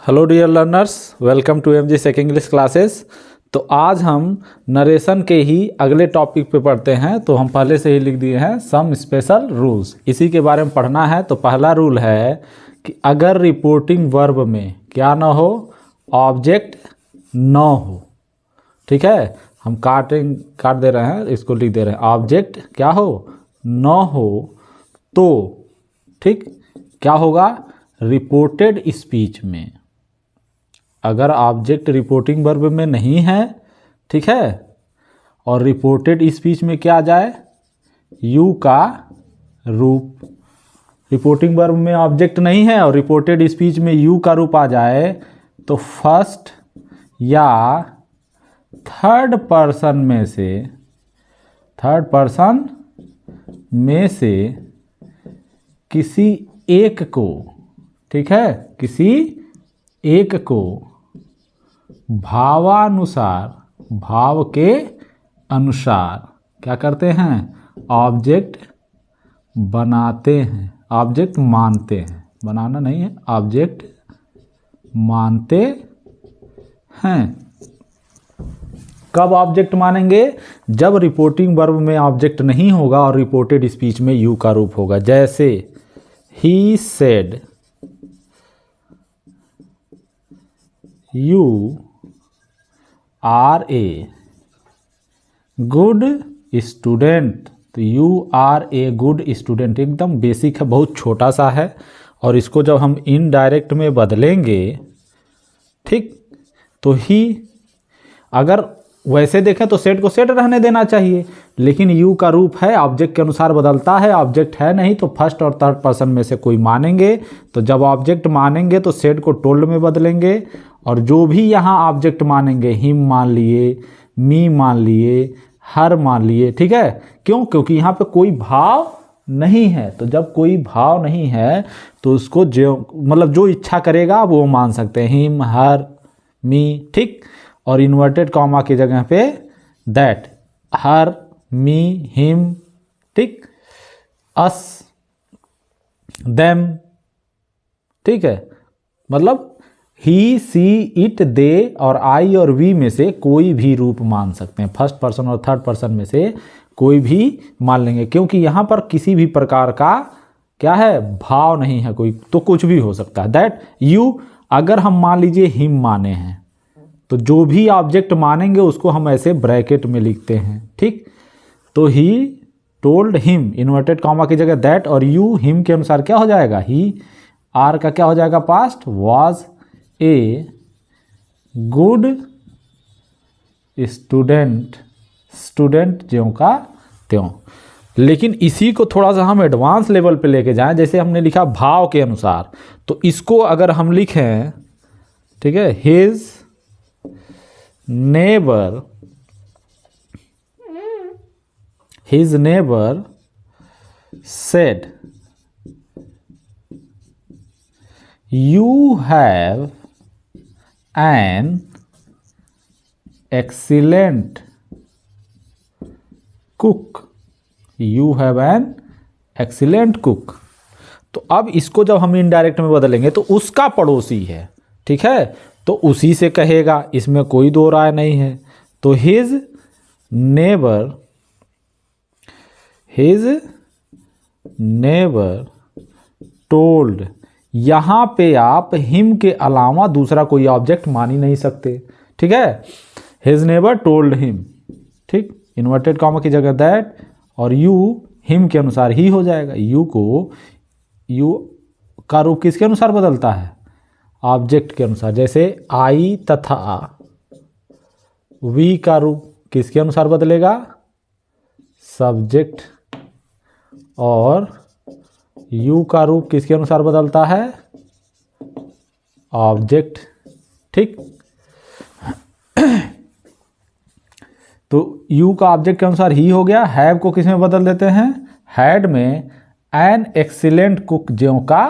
Hello dear learners, welcome to MG sec English classes. तो आज हम नरेशन के ही अगले टॉपिक पे पढ़ते हैं। तो हम पहले से ही लिख दिए हैं सम स्पेशल रूल्स, इसी के बारे में पढ़ना है। तो पहला रूल है कि अगर रिपोर्टिंग वर्ब में क्या ना हो, ऑब्जेक्ट न हो, ठीक है। हम काट दे रहे हैं, इसको लिख दे रहे हैं ऑब्जेक्ट क्या हो, न हो, तो ठीक क्या होगा, रिपोर्टेड स्पीच में। अगर ऑब्जेक्ट रिपोर्टिंग वर्ब में नहीं है, ठीक है, और रिपोर्टेड स्पीच में क्या आ जाए, यू का रूप। रिपोर्टिंग वर्ब में ऑब्जेक्ट नहीं है और रिपोर्टेड स्पीच में यू का रूप आ जाए, तो फर्स्ट या थर्ड पर्सन में से किसी एक को, ठीक है, किसी एक को भावानुसार, भाव के अनुसार क्या करते हैं, ऑब्जेक्ट बनाते हैं, ऑब्जेक्ट मानते हैं, बनाना नहीं है, ऑब्जेक्ट मानते हैं। कब ऑब्जेक्ट मानेंगे, जब रिपोर्टिंग वर्ब में ऑब्जेक्ट नहीं होगा और रिपोर्टेड स्पीच में यू का रूप होगा। जैसे ही said, you are a good student. तो you are a good student एकदम बेसिक है, बहुत छोटा सा है। और इसको जब हम इनडायरेक्ट में बदलेंगे, ठीक, तो ही, अगर वैसे देखें तो सेट को सेट रहने देना चाहिए, लेकिन यू का रूप है, ऑब्जेक्ट के अनुसार बदलता है। ऑब्जेक्ट है नहीं तो फर्स्ट और थर्ड पर्सन में से कोई मानेंगे। तो जब ऑब्जेक्ट मानेंगे तो सेट को टोल्ड में बदलेंगे, और जो भी यहाँ ऑब्जेक्ट मानेंगे, हिम मान लिए, मी मान लिए, हर मान लिए, ठीक है। क्यों? क्योंकि यहाँ पे कोई भाव नहीं है। तो जब कोई भाव नहीं है तो उसको जो मतलब जो इच्छा करेगा वो मान सकते हैं, हिम, हर, मी, ठीक। और इन्वर्टेड कॉमा की जगह पे दैट, हर, मी, हिम, ठीक, अस, देम, ठीक है। मतलब ही, सी, इट, दे और आई और वी में से कोई भी रूप मान सकते हैं। फर्स्ट पर्सन और थर्ड पर्सन में से कोई भी मान लेंगे, क्योंकि यहाँ पर किसी भी प्रकार का क्या है, भाव नहीं है कोई, तो कुछ भी हो सकता है। दैट, यू, अगर हम मान लीजिए हिम माने हैं, तो जो भी ऑब्जेक्ट मानेंगे उसको हम ऐसे ब्रैकेट में लिखते हैं, ठीक। तो he told him, inverted comma की जगह दैट, और यू हिम के अनुसार क्या हो जाएगा, ही, आर का क्या हो जाएगा past, was a good student, student ज्यों का त्यों। लेकिन इसी को थोड़ा सा हम एडवांस लेवल पे लेके जाएं, जैसे हमने लिखा भाव के अनुसार, तो इसको अगर हम लिखें, ठीक है, his neighbour, his neighbor said, you have an excellent cook, you have an excellent cook। तो अब इसको जब हम इनडायरेक्ट में बदलेंगे तो उसका पड़ोसी है, ठीक है, तो उसी से कहेगा, इसमें कोई दो राय नहीं है। तो his neighbor told, यहाँ पे आप हिम के अलावा दूसरा कोई ऑब्जेक्ट मान ही नहीं सकते, ठीक है। his neighbor told him, ठीक, इन्वर्टेड कॉमा की जगह दैट, और यू हिम के अनुसार ही हो जाएगा। यू का रूप किसके अनुसार बदलता है, ऑब्जेक्ट के अनुसार। जैसे आई तथा वी का रूप किसके अनुसार बदलेगा, सब्जेक्ट, और यू का रूप किसके अनुसार बदलता है, ऑब्जेक्ट, ठीक। तो यू का ऑब्जेक्ट के अनुसार ही हो गया। हैव को किस में बदल देते हैं, हैड में एन एक्सीलेंट कुक ज्यों का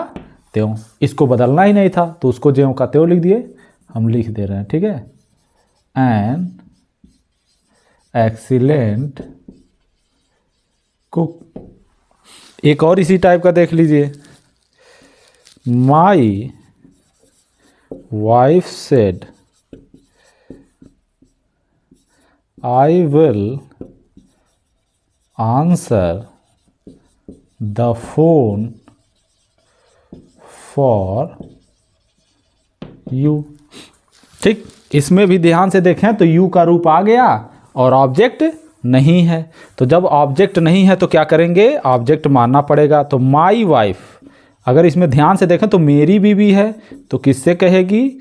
त्यों। इसको बदलना ही नहीं था तो उसको ज्यों का त्यों लिख दिए, हम लिख दे रहे हैं, ठीक है। An excellent cook. एक और इसी टाइप का देख लीजिए, my wife said I will answer the phone for you. ठीक, इसमें भी ध्यान से देखें तो यू का रूप आ गया और ऑब्जेक्ट नहीं है। तो जब ऑब्जेक्ट नहीं है तो क्या करेंगे, ऑब्जेक्ट मानना पड़ेगा। तो माई वाइफ, अगर इसमें ध्यान से देखें तो मेरी बीवी है, तो किससे कहेगी,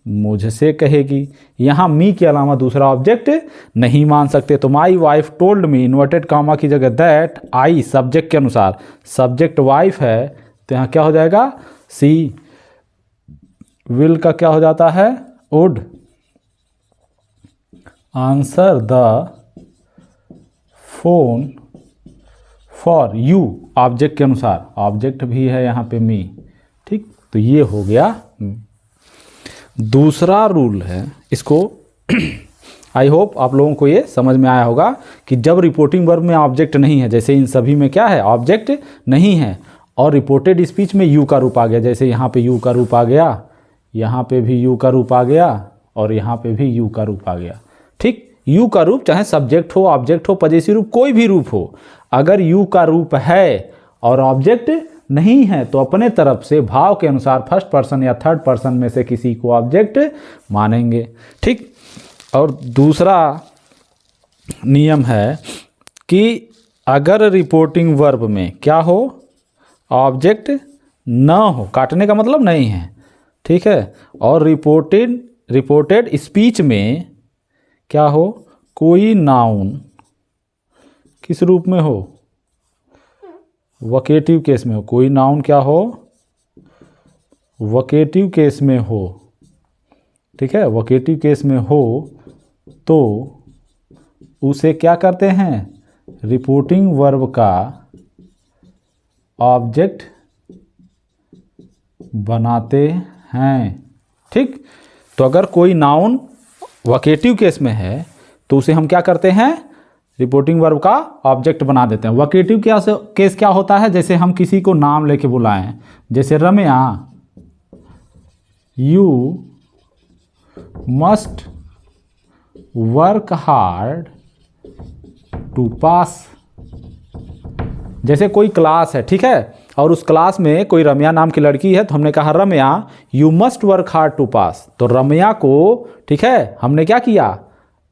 मुझसे कहेगी। यहाँ मी के अलावा दूसरा ऑब्जेक्ट नहीं मान सकते। तो my wife told me, inverted comma की जगह दैट, आई सब्जेक्ट के अनुसार, सब्जेक्ट वाइफ है तो यहाँ क्या हो जाएगा, सी। विल का क्या हो जाता है, would. Answer the phone for you, object के अनुसार, ऑब्जेक्ट भी है यहाँ पे मी। ठीक, तो ये हो गया। दूसरा रूल है, इसको आई होप आप लोगों को ये समझ में आया होगा कि जब रिपोर्टिंग वर्ब में ऑब्जेक्ट नहीं है, जैसे इन सभी में क्या है, ऑब्जेक्ट नहीं है, और रिपोर्टेड स्पीच में यू का रूप आ गया, जैसे यहाँ पे यू का रूप आ गया, यहाँ पे भी यू का रूप आ गया और यहाँ पे भी यू का रूप आ गया। ठीक, यू का रूप चाहे सब्जेक्ट हो, ऑब्जेक्ट हो, पजेसिव रूप, कोई भी रूप हो, अगर यू का रूप है और ऑब्जेक्ट नहीं है तो अपने तरफ से भाव के अनुसार फर्स्ट पर्सन या थर्ड पर्सन में से किसी को ऑब्जेक्ट मानेंगे। ठीक, और दूसरा नियम है कि अगर रिपोर्टिंग वर्ब में क्या हो, ऑब्जेक्ट न हो, काटने का मतलब नहीं है, ठीक है, और रिपोर्टेड स्पीच में क्या हो, कोई नाउन किस रूप में हो, वोकेटिव केस में हो, कोई नाउन क्या हो, वोकेटिव केस में हो। ठीक है, वोकेटिव केस में हो तो उसे क्या करते हैं, रिपोर्टिंग वर्ब का ऑब्जेक्ट बनाते हैं। ठीक, तो अगर कोई नाउन वोकेटिव केस में है तो उसे हम क्या करते हैं, रिपोर्टिंग वर्ब का ऑब्जेक्ट बना देते हैं। वोकेटिव केस क्या होता है, जैसे हम किसी को नाम लेके बुलाएं, जैसे Ramya, you must work hard to pass. जैसे कोई क्लास है, ठीक है, और उस क्लास में कोई रम्या नाम की लड़की है, तो हमने कहा Ramya you must work hard to pass. तो रम्या को, ठीक है, हमने क्या किया,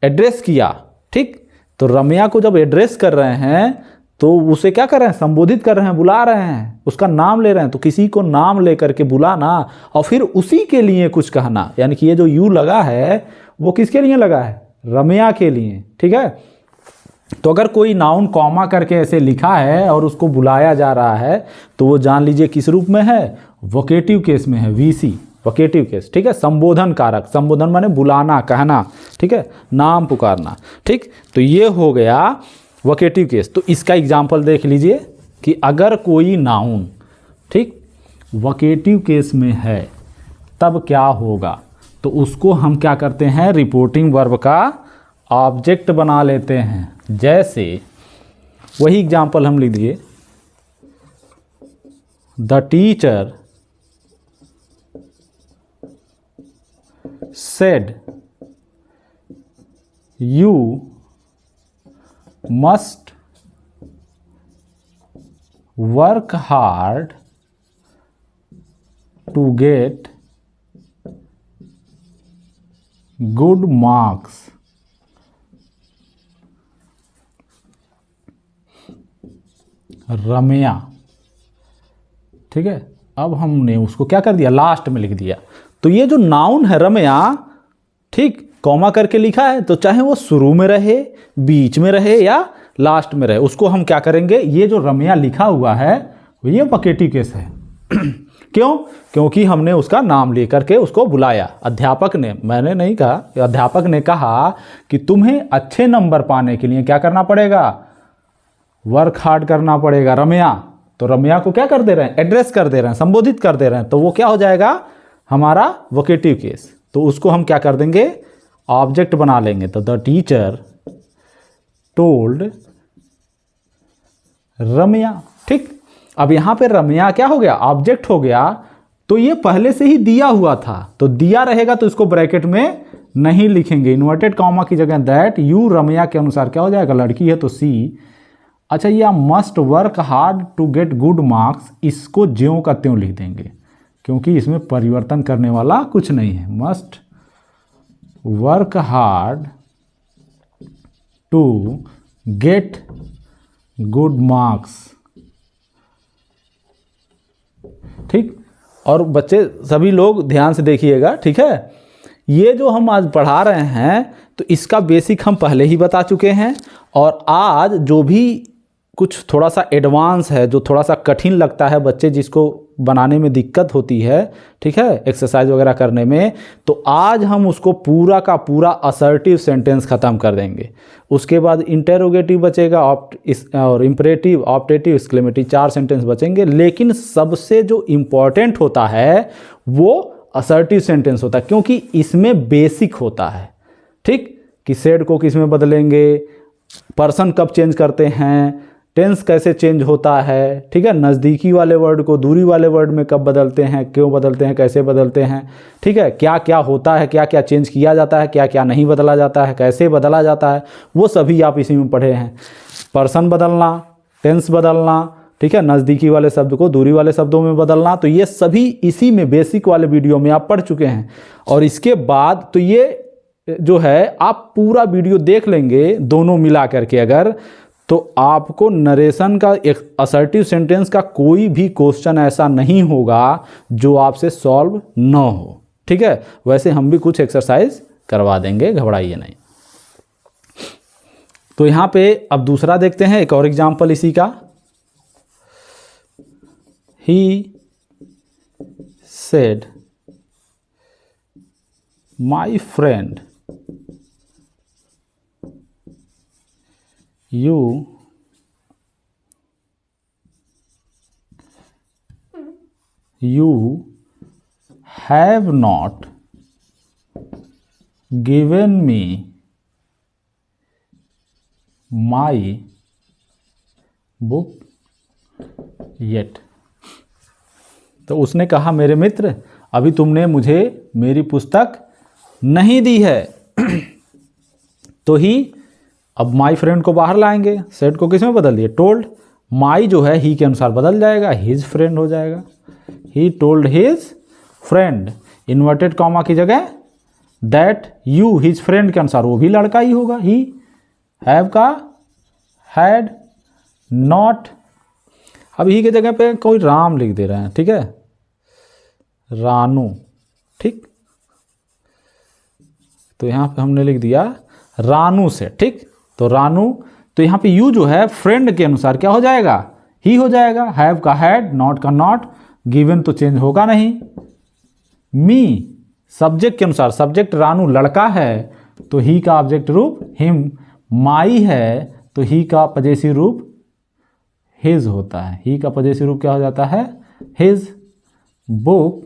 एड्रेस किया। ठीक, तो रम्या को जब एड्रेस कर रहे हैं तो उसे क्या कर रहे हैं, संबोधित कर रहे हैं, बुला रहे हैं, उसका नाम ले रहे हैं। तो किसी को नाम लेकर के बुलाना और फिर उसी के लिए कुछ कहना, यानी कि ये जो यू लगा है वो किसके लिए लगा है, रम्या के लिए। ठीक है, तो अगर कोई नाउन कॉमा करके ऐसे लिखा है और उसको बुलाया जा रहा है तो वो जान लीजिए किस रूप में है, वोकेटिव केस में है, वीसी, वोकेटिव केस। ठीक है, संबोधन कारक, संबोधन माने बुलाना, कहना, ठीक है, नाम पुकारना। ठीक, तो ये हो गया वोकेटिव केस। तो इसका एग्जाम्पल देख लीजिए कि अगर कोई नाउन, ठीक, वोकेटिव केस में है तब क्या होगा, तो उसको हम क्या करते हैं, रिपोर्टिंग वर्ब का ऑब्जेक्ट बना लेते हैं। जैसे वही एग्जाम्पल हम लिख दिए, the teacher said you must work hard to get good marks. Ramya, ठीक है, अब हमने उसको क्या कर दिया, लास्ट में लिख दिया। तो ये जो नाउन है रम्या, ठीक, कॉमा करके लिखा है, तो चाहे वो शुरू में रहे, बीच में रहे या लास्ट में रहे, उसको हम क्या करेंगे, ये जो रम्या लिखा हुआ है ये वोकेटिव केस है। क्यों, क्योंकि हमने उसका नाम लेकर के उसको बुलाया। अध्यापक ने, मैंने नहीं कहा, अध्यापक ने कहा कि तुम्हें अच्छे नंबर पाने के लिए क्या करना पड़ेगा, वर्क हार्ड करना पड़ेगा रम्या। तो रम्या को क्या कर दे रहे हैं, एड्रेस कर दे रहे हैं, संबोधित कर दे रहे हैं, तो वो क्या हो जाएगा, हमारा वोकेटिव केस। तो उसको हम क्या कर देंगे, ऑब्जेक्ट बना लेंगे। तो द टीचर टोल्ड रम्या। ठीक, अब यहां पे रम्या क्या हो गया, ऑब्जेक्ट हो गया, तो ये पहले से ही दिया हुआ था, तो दिया रहेगा तो इसको ब्रैकेट में नहीं लिखेंगे, इन्वर्टेड कॉमा की जगह दैट यू रमया के अनुसार क्या हो जाएगा, लड़की है तो सी। अच्छा, ये must work hard to get good marks, इसको ज्यों का त्यों लिख देंगे क्योंकि इसमें परिवर्तन करने वाला कुछ नहीं है। Must work hard to get good marks. ठीक, और बच्चे सभी लोग ध्यान से देखिएगा, ठीक है। ये जो हम आज पढ़ा रहे हैं तो इसका बेसिक हम पहले ही बता चुके हैं, और आज जो भी कुछ थोड़ा सा एडवांस है, जो थोड़ा सा कठिन लगता है बच्चे जिसको बनाने में दिक्कत होती है, ठीक है, एक्सरसाइज वगैरह करने में, तो आज हम उसको पूरा का पूरा असर्टिव सेंटेंस ख़त्म कर देंगे। उसके बाद इंटेरोगेटिव बचेगा और इम्परेटिव, ऑप्टेटिव, एक्सक्लेमेटिव, 4 सेंटेंस बचेंगे। लेकिन सबसे जो इम्पॉर्टेंट होता है वो असर्टिव सेंटेंस होता है, क्योंकि इसमें बेसिक होता है, ठीक, कि सेड को किस में बदलेंगे, पर्सन कब चेंज करते हैं, टेंस कैसे चेंज होता है, ठीक है, नज़दीकी वाले वर्ड को दूरी वाले वर्ड में कब बदलते हैं, क्यों बदलते हैं, कैसे बदलते हैं, ठीक है, क्या क्या होता है, क्या क्या चेंज किया जाता है, क्या क्या नहीं बदला जाता है, कैसे बदला जाता है, वो सभी आप इसी में पढ़े हैं। पर्सन बदलना, टेंस बदलना, ठीक है, नज़दीकी वाले शब्द को दूरी वाले शब्दों में बदलना, तो ये सभी इसी में बेसिक वाले वीडियो में आप पढ़ चुके हैं। और इसके बाद तो ये जो है आप पूरा वीडियो देख लेंगे दोनों मिला करके अगर, तो आपको नरेशन का एक असर्टिव सेंटेंस का कोई भी क्वेश्चन ऐसा नहीं होगा जो आपसे सॉल्व न हो, ठीक है। वैसे हम भी कुछ एक्सरसाइज करवा देंगे, घबराइए नहीं। तो यहाँ पे अब दूसरा देखते हैं, एक और एग्जाम्पल इसी का। He said, my friend, you have not given me my book yet। तो उसने कहा, मेरे मित्र, अभी तुमने मुझे मेरी पुस्तक नहीं दी है। तो ही, अब माई फ्रेंड को बाहर लाएंगे, सेड को किस में बदल दिए, टोल्ड। माई जो है ही के अनुसार बदल जाएगा, हिज फ्रेंड हो जाएगा। He told his friend, inverted comma की जगह दैट यू, हिज फ्रेंड के अनुसार वो भी लड़का ही होगा। ही, हैव का हैड, नॉट, अब ही के जगह पे कोई राम लिख दे रहे हैं, ठीक है, रानू, ठीक, तो यहाँ पे हमने लिख दिया रानू से, ठीक। तो रानू, तो यहाँ पे यू जो है फ्रेंड के अनुसार क्या हो जाएगा, ही हो जाएगा। हैव का हैड, नॉट का नॉट, गिवन तो चेंज होगा नहीं। मी सब्जेक्ट के अनुसार, सब्जेक्ट रानू लड़का है तो ही का ऑब्जेक्ट रूप हिम, माई है तो ही का पजेसिव रूप हिज होता है। ही का पजेसिव रूप क्या हो जाता है, हिज। बुक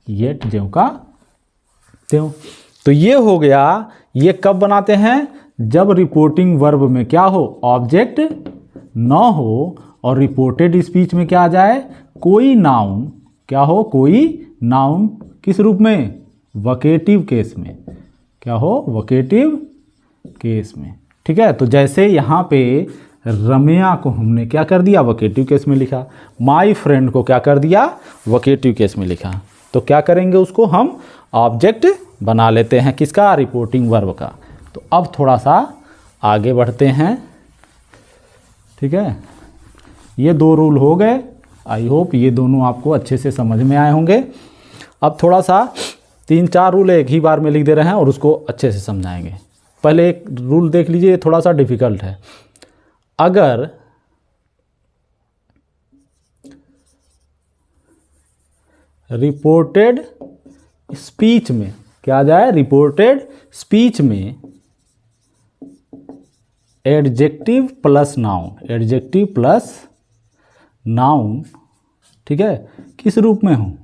येट, ज्यों का त्यों। तो ये हो गया। ये कब बनाते हैं, जब रिपोर्टिंग वर्ब में क्या हो, ऑब्जेक्ट न हो, और रिपोर्टेड स्पीच में क्या आ जाए, कोई नाउन क्या हो, कोई नाउन किस रूप में, वोकेटिव केस में, क्या हो, वोकेटिव केस में, ठीक है। तो जैसे यहाँ पे रम्या को हमने क्या कर दिया, वोकेटिव केस में लिखा, माई फ्रेंड को क्या कर दिया, वोकेटिव केस में लिखा। तो क्या करेंगे, उसको हम ऑब्जेक्ट बना लेते हैं, किसका, रिपोर्टिंग वर्ब का। तो अब थोड़ा सा आगे बढ़ते हैं, ठीक है। ये 2 रूल हो गए, आई होप ये दोनों आपको अच्छे से समझ में आए होंगे। अब थोड़ा सा 3-4 रूल एक ही बार में लिख दे रहे हैं और उसको अच्छे से समझाएंगे। पहले एक रूल देख लीजिए, थोड़ा सा डिफिकल्ट है। अगर रिपोर्टेड स्पीच में क्या आ जाए, रिपोर्टेड स्पीच में adjective plus noun, adjective plus noun, ठीक है, किस रूप में हूँ,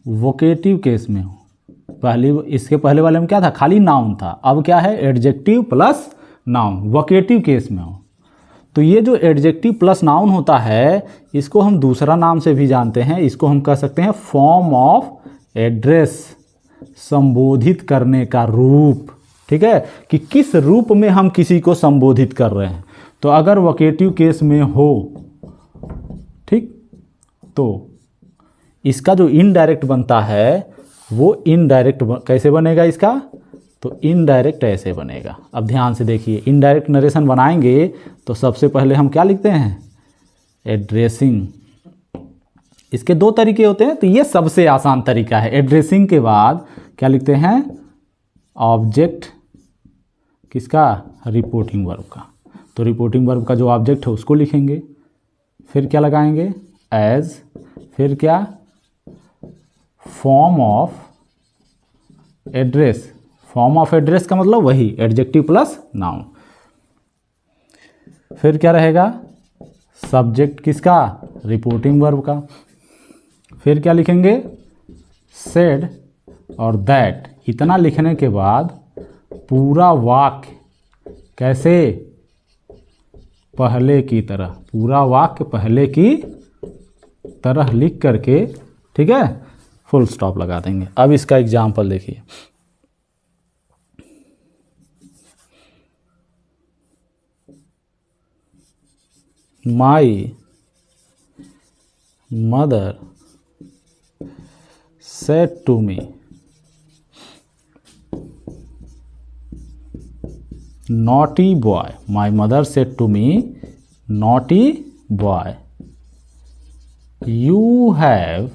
वोकेटिव केस में हूँ। इसके पहले वाले में क्या था, खाली नाउन था, अब क्या है, adjective plus noun, vocative case में हूँ। तो ये जो एडजेक्टिव प्लस नाउन होता है इसको हम दूसरा नाम से भी जानते हैं, इसको हम कह सकते हैं फॉर्म ऑफ एड्रेस, संबोधित करने का रूप। ठीक है, कि किस रूप में हम किसी को संबोधित कर रहे हैं। तो अगर वोकेटिव केस में हो, ठीक, तो इसका जो इनडायरेक्ट बनता है वो इनडायरेक्ट कैसे बनेगा इसका, तो इनडायरेक्ट ऐसे बनेगा। अब ध्यान से देखिए, इनडायरेक्ट नरेशन बनाएंगे तो सबसे पहले हम क्या लिखते हैं, एड्रेसिंग। इसके दो तरीके होते हैं, तो ये सबसे आसान तरीका है। एड्रेसिंग के बाद क्या लिखते हैं, ऑब्जेक्ट किसका, रिपोर्टिंग वर्ब का। तो रिपोर्टिंग वर्ब का जो ऑब्जेक्ट है उसको लिखेंगे, फिर क्या लगाएंगे, एज, फिर क्या, form of address. Form of address का मतलब वही एडजेक्टिव प्लस नाउन। फिर क्या रहेगा, सब्जेक्ट किसका, रिपोर्टिंग वर्ब का। फिर क्या लिखेंगे, सेड और दैट। इतना लिखने के बाद पूरा वाक्य कैसे, पहले की तरह, पूरा वाक्य पहले की तरह लिख करके, ठीक है, फुल स्टॉप लगा देंगे। अब इसका एग्जाम्पल देखिए, my mother said to me, naughty boy. My mother said to me, naughty boy, you have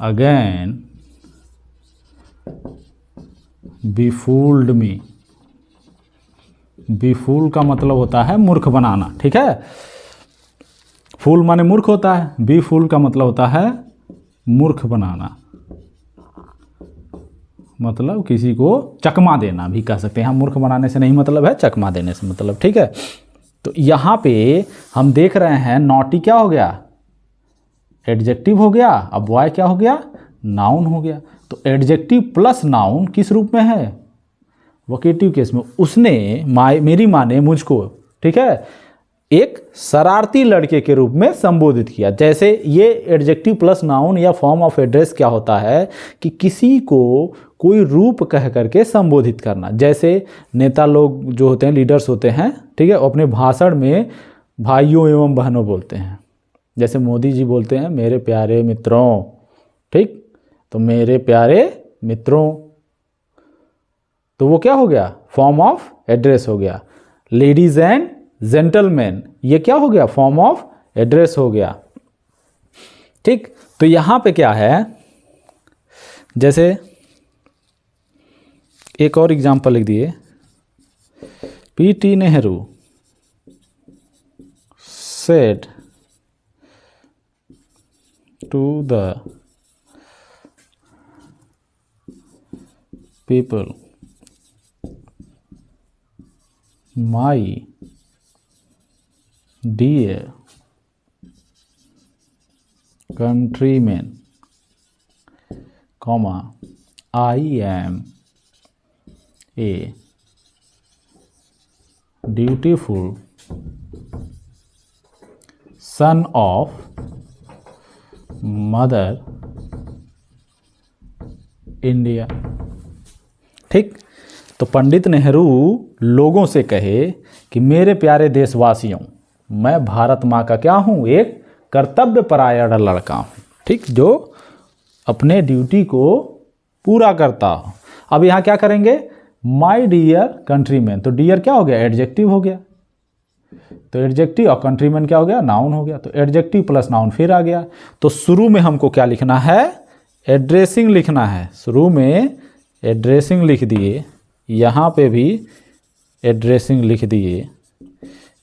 again befooled me. befool का मतलब होता है मूर्ख बनाना, ठीक है। फूल माने मूर्ख होता है, befool का मतलब होता है मूर्ख बनाना, मतलब किसी को चकमा देना भी कह सकते हैं हम। मूर्ख बनाने से नहीं मतलब है, चकमा देने से मतलब, ठीक है। तो यहाँ पे हम देख रहे हैं नॉटी क्या हो गया, एडजेक्टिव हो गया, अब बॉय क्या हो गया, नाउन हो गया। तो एडजेक्टिव प्लस नाउन किस रूप में है, वोकेटिव केस में। उसने मेरी माँ ने मुझको, ठीक है, एक शरारती लड़के के रूप में संबोधित किया। जैसे ये एडजेक्टिव प्लस नाउन या फॉर्म ऑफ एड्रेस क्या होता है कि किसी को कोई रूप कह करके संबोधित करना। जैसे नेता लोग जो होते हैं, लीडर्स होते हैं, ठीक है, अपने भाषण में भाइयों एवं बहनों बोलते हैं। जैसे मोदी जी बोलते हैं मेरे प्यारे मित्रों, ठीक, तो मेरे प्यारे मित्रों, तो वो क्या हो गया, फॉर्म ऑफ एड्रेस हो गया। लेडीज एंड जेंटलमैन, ये क्या हो गया, फॉर्म ऑफ एड्रेस हो गया, ठीक। तो यहां पे क्या है, जैसे एक और एग्जांपल लिख दिए, PT Nehru said to the people my dear countrymen, comma, I am a dutiful son of mother India। ठीक, तो पंडित नेहरू लोगों से कहे कि मेरे प्यारे देशवासियों, मैं भारत माँ का क्या हूँ, एक कर्तव्यपरायण लड़का हूँ, ठीक, जो अपने ड्यूटी को पूरा करता हो। अब यहाँ क्या करेंगे, माय डियर कंट्रीमैन, तो डियर क्या हो गया, एडजेक्टिव हो गया। तो एडजेक्टिव और कंट्रीमैन क्या हो गया, नाउन हो गया। तो एडजेक्टिव प्लस नाउन फिर आ गया। तो शुरू में हमको क्या लिखना है, एड्रेसिंग लिखना है। शुरू में एड्रेसिंग लिख दिए, यहाँ पे भी एड्रेसिंग लिख दिए।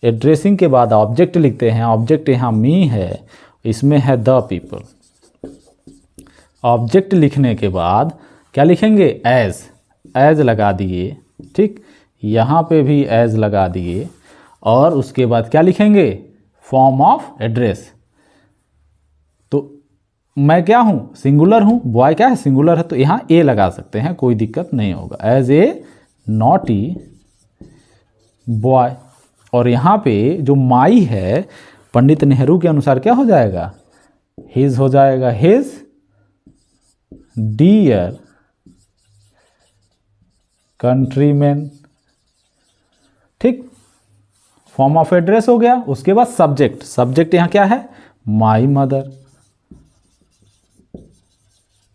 एड्रेसिंग के बाद ऑब्जेक्ट लिखते हैं। ऑब्जेक्ट यहाँ मी है, इसमें है द पीपल। ऑब्जेक्ट लिखने के बाद क्या लिखेंगे, एज, एज लगा दिए, ठीक, यहाँ पे भी एज लगा दिए। और उसके बाद क्या लिखेंगे, फॉर्म ऑफ एड्रेस। तो मैं क्या हूँ, सिंगुलर हूँ, बॉय क्या है, सिंगुलर है, तो यहाँ ए लगा सकते हैं, कोई दिक्कत नहीं होगा। As a naughty boy. और यहाँ पे जो माई है पंडित नेहरू के अनुसार क्या हो जाएगा, हिज हो जाएगा, हिज डियर कंट्रीमैन। ठीक, फॉर्म ऑफ एड्रेस हो गया। उसके बाद सब्जेक्ट, सब्जेक्ट यहाँ क्या है, माई मदर।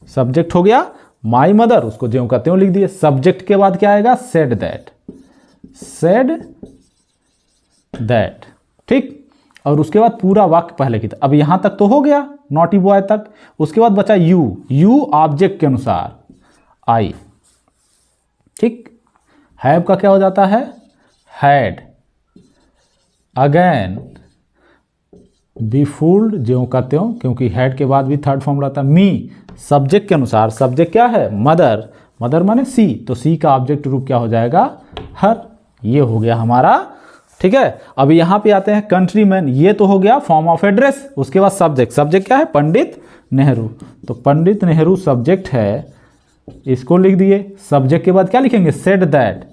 सब्जेक्ट हो गया माई मदर, उसको ज्यों का त्यों लिख दिए। सब्जेक्ट के बाद क्या आएगा, सेड दैट, सेड दैट। ठीक, और उसके बाद पूरा वाक्य पहले की तरह। अब यहां तक तो हो गया नॉटी बॉय तक। उसके बाद बचा यू, यू ऑब्जेक्ट के अनुसार आई। ठीक, हैव का क्या हो जाता है, हैड। अगेन बी फूल्ड, ज्यों का त्यों, क्योंकि हैड के बाद भी थर्ड फॉर्म रहता है। मी सब्जेक्ट के अनुसार, सब्जेक्ट क्या है, मदर, मदर माने सी, तो सी का ऑब्जेक्ट रूप क्या हो जाएगा, हर। ये हो गया हमारा। ठीक है, अब यहाँ पे आते हैं कंट्रीमैन। ये तो हो गया फॉर्म ऑफ एड्रेस। उसके बाद सब्जेक्ट, सब्जेक्ट क्या है, पंडित नेहरू, तो पंडित नेहरू सब्जेक्ट है, इसको लिख दिए। सब्जेक्ट के बाद क्या लिखेंगे, सेड दैट,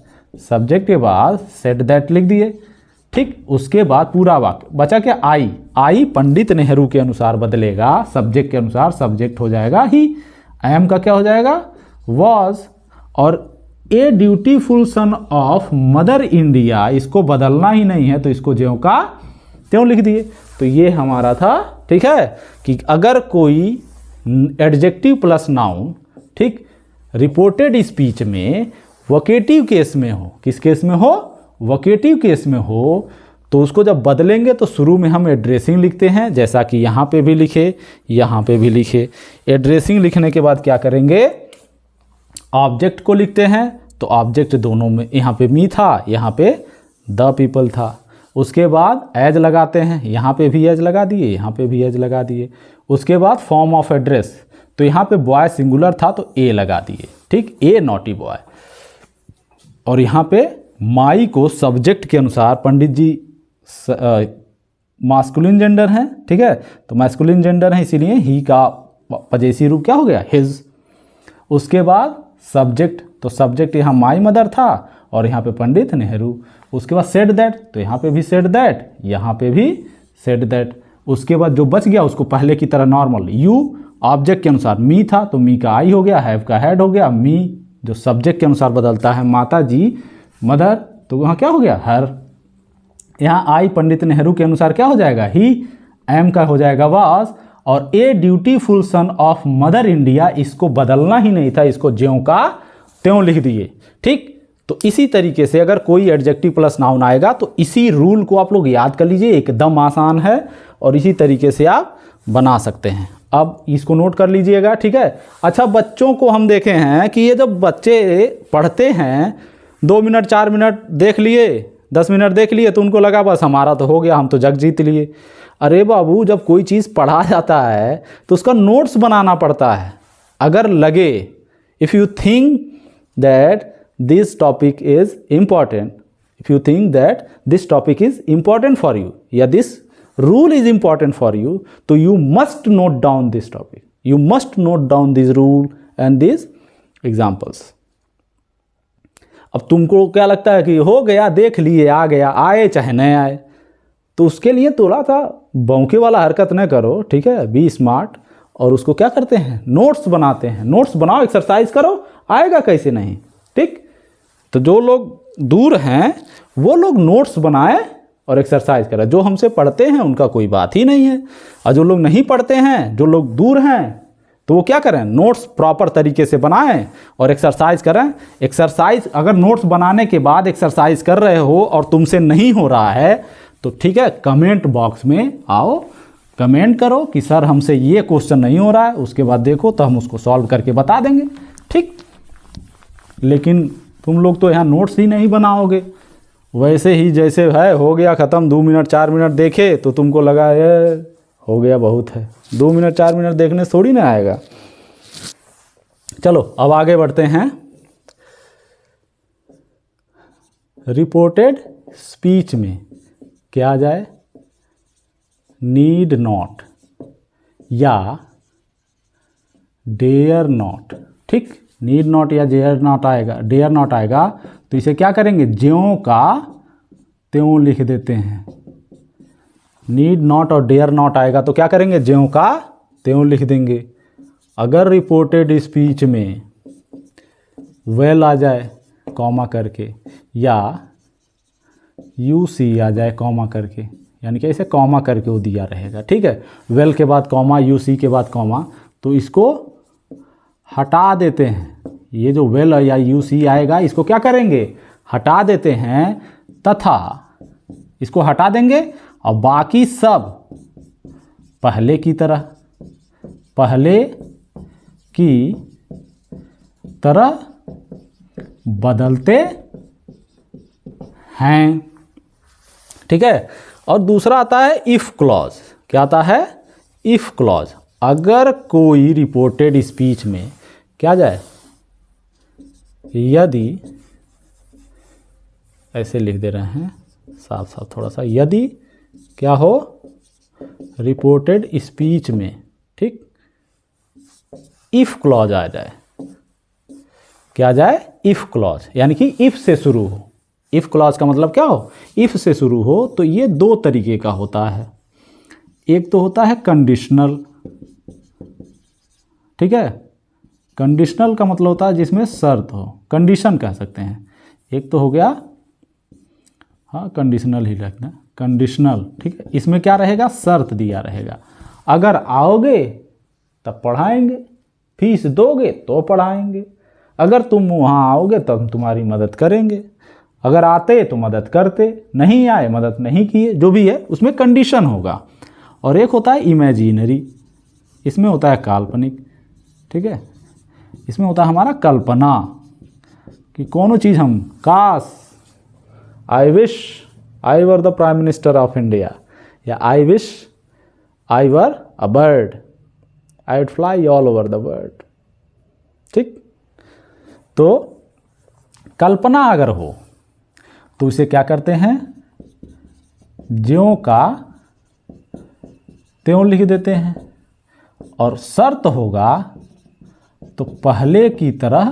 सब्जेक्ट के बाद सेड दैट लिख दिए। ठीक, उसके बाद पूरा वाक्य बचा क्या, आई, आई पंडित नेहरू के अनुसार बदलेगा, सब्जेक्ट के अनुसार, सब्जेक्ट हो जाएगा ही। एम का क्या हो जाएगा, वॉज। और a dutiful son of mother India, इसको बदलना ही नहीं है, तो इसको ज्यों का त्यों लिख दिए। तो ये हमारा था। ठीक है, कि अगर कोई एडजेक्टिव प्लस नाउन, ठीक, रिपोर्टेड स्पीच में वोकेटिव केस में हो, किस केस में हो, वोकेटिव केस में हो, तो उसको जब बदलेंगे तो शुरू में हम एड्रेसिंग लिखते हैं, जैसा कि यहाँ पे भी लिखे, यहाँ पे भी लिखे। एड्रेसिंग लिखने के बाद क्या करेंगे, ऑब्जेक्ट को लिखते हैं, तो ऑब्जेक्ट दोनों में, यहाँ पे मी था, यहाँ पे द पीपल था। उसके बाद एज लगाते हैं, यहाँ पे भी एज लगा दिए, यहाँ पे भी एज लगा दिए। उसके बाद फॉर्म ऑफ एड्रेस, तो यहाँ पे बॉय सिंगुलर था तो ए लगा दिए। ठीक, ए नॉटी बॉय। और यहाँ पे माई को सब्जेक्ट के अनुसार, पंडित जी मास्कुलिन जेंडर हैं, ठीक है, तो मास्कुलिन जेंडर है, इसीलिए ही का पजेसी रूप क्या हो गया, हिज। उसके बाद सब्जेक्ट, तो सब्जेक्ट यहाँ माई मदर था और यहाँ पे पंडित नेहरू। उसके बाद सेड दैट, तो यहाँ पे भी सेड दैट, यहाँ पे भी सेड दैट। उसके बाद जो बच गया उसको पहले की तरह नॉर्मल, यू ऑब्जेक्ट के अनुसार, मी था तो मी का आई हो गया, हैव का हैड हो गया, मी जो सब्जेक्ट के अनुसार बदलता है, माता जी मदर, तो वहाँ क्या हो गया, हर। यहाँ आई पंडित नेहरू के अनुसार क्या हो जाएगा, ही। एम का हो जाएगा वाज। और a dutiful son of mother India, इसको बदलना ही नहीं था, इसको ज्यों का त्यों लिख दिए। ठीक, तो इसी तरीके से अगर कोई एडजेक्टिव प्लस नाउन आएगा तो इसी रूल को आप लोग याद कर लीजिए, एकदम आसान है और इसी तरीके से आप बना सकते हैं। अब इसको नोट कर लीजिएगा। ठीक है, अच्छा, बच्चों को हम देखे हैं कि ये जब बच्चे पढ़ते हैं 2 मिनट 4 मिनट देख लिए, 10 मिनट देख लिए, तो उनको लगा बस हमारा तो हो गया, हम तो जग जीत लिए। अरे बाबू, जब कोई चीज़ पढ़ा जाता है तो उसका नोट्स बनाना पड़ता है। अगर लगे, if you think that this topic is important, if you think that this topic is important for you, या this rule is important for you, तो you must note down this topic, you must note down this rule and these examples। अब तुमको क्या लगता है कि हो गया, देख लिए, आ गया, आए चाहे नहीं आए, तो उसके लिए थोड़ा सा बौके वाला हरकत न करो। ठीक है, बी स्मार्ट, और उसको क्या करते हैं, नोट्स बनाते हैं। नोट्स बनाओ, एक्सरसाइज करो, आएगा कैसे नहीं। ठीक, तो जो लोग दूर हैं वो लोग नोट्स बनाएं और एक्सरसाइज करें। जो हमसे पढ़ते हैं उनका कोई बात ही नहीं है, और जो लोग नहीं पढ़ते हैं, जो लोग दूर हैं, तो वो क्या करें, नोट्स प्रॉपर तरीके से बनाएं और एक्सरसाइज करें। एक्सरसाइज, अगर नोट्स बनाने के बाद एक्सरसाइज कर रहे हो और तुमसे नहीं हो रहा है तो ठीक है, कमेंट बॉक्स में आओ, कमेंट करो कि सर हमसे ये क्वेश्चन नहीं हो रहा है, उसके बाद देखो तो हम उसको सॉल्व करके बता देंगे। ठीक, लेकिन तुम लोग तो यहाँ नोट्स ही नहीं बनाओगे, वैसे ही जैसे है, हो गया ख़त्म, 2 मिनट 4 मिनट देखे तो तुमको लगा ये हो गया बहुत है। 2 मिनट 4 मिनट देखने से थोड़ी ना आएगा। चलो अब आगे बढ़ते हैं। रिपोर्टेड स्पीच में क्या आ जाए, नीड नॉट या डेयर नॉट। ठीक, नीड नॉट या डेयर नॉट आएगा, डेयर नॉट आएगा तो इसे क्या करेंगे, ज्यों का त्यों लिख देते हैं। नीड नॉट और डेयर नॉट आएगा तो क्या करेंगे, ज्यों का त्यों लिख देंगे। अगर रिपोर्टेड स्पीच में वेल आ जाए कॉमा करके या यू सी आ जाए कॉमा करके, यानी कि ऐसे कॉमा करके वो दिया रहेगा, ठीक है। वेल के बाद कॉमा, यू सी के बाद कॉमा, तो इसको हटा देते हैं। ये जो वेल या यू सी आएगा इसको क्या करेंगे, हटा देते हैं, तथा इसको हटा देंगे और बाकी सब पहले की तरह बदलते हैं, ठीक है। और दूसरा आता है इफ क्लॉज। क्या आता है, इफ क्लॉज। अगर कोई रिपोर्टेड स्पीच में क्या जाए, यदि, ऐसे लिख दे रहे हैं साफ साफ थोड़ा सा, यदि क्या हो, रिपोर्टेड स्पीच में, ठीक, इफ क्लॉज आ जाए। क्या जाए, इफ क्लॉज, यानी कि इफ से शुरू हो। इफ क्लॉज का मतलब क्या हो, इफ से शुरू हो। तो ये दो तरीके का होता है। एक तो होता है कंडीशनल, ठीक है। कंडीशनल का मतलब होता है जिसमें शर्त हो, कंडीशन कह सकते हैं। एक तो हो गया, हाँ कंडीशनल ही रखना, कंडीशनल, ठीक है। इसमें क्या रहेगा, शर्त दिया रहेगा। अगर आओगे तब पढ़ाएंगे, फीस दोगे तो पढ़ाएंगे, अगर तुम वहाँ आओगे तब हम तुम्हारी मदद करेंगे, अगर आते तो मदद करते, नहीं आए मदद नहीं किए, जो भी है उसमें कंडीशन होगा। और एक होता है इमेजिनरी, इसमें होता है काल्पनिक, ठीक है। इसमें होता है हमारा कल्पना कि कोनो चीज़ हम, काश, I wish I were the prime minister of India, या I wish I were a bird, I would fly all over the world, ठीक। तो कल्पना अगर हो तो इसे क्या करते हैं, ज्यों का त्यों लिख देते हैं। और शर्त होगा तो पहले की तरह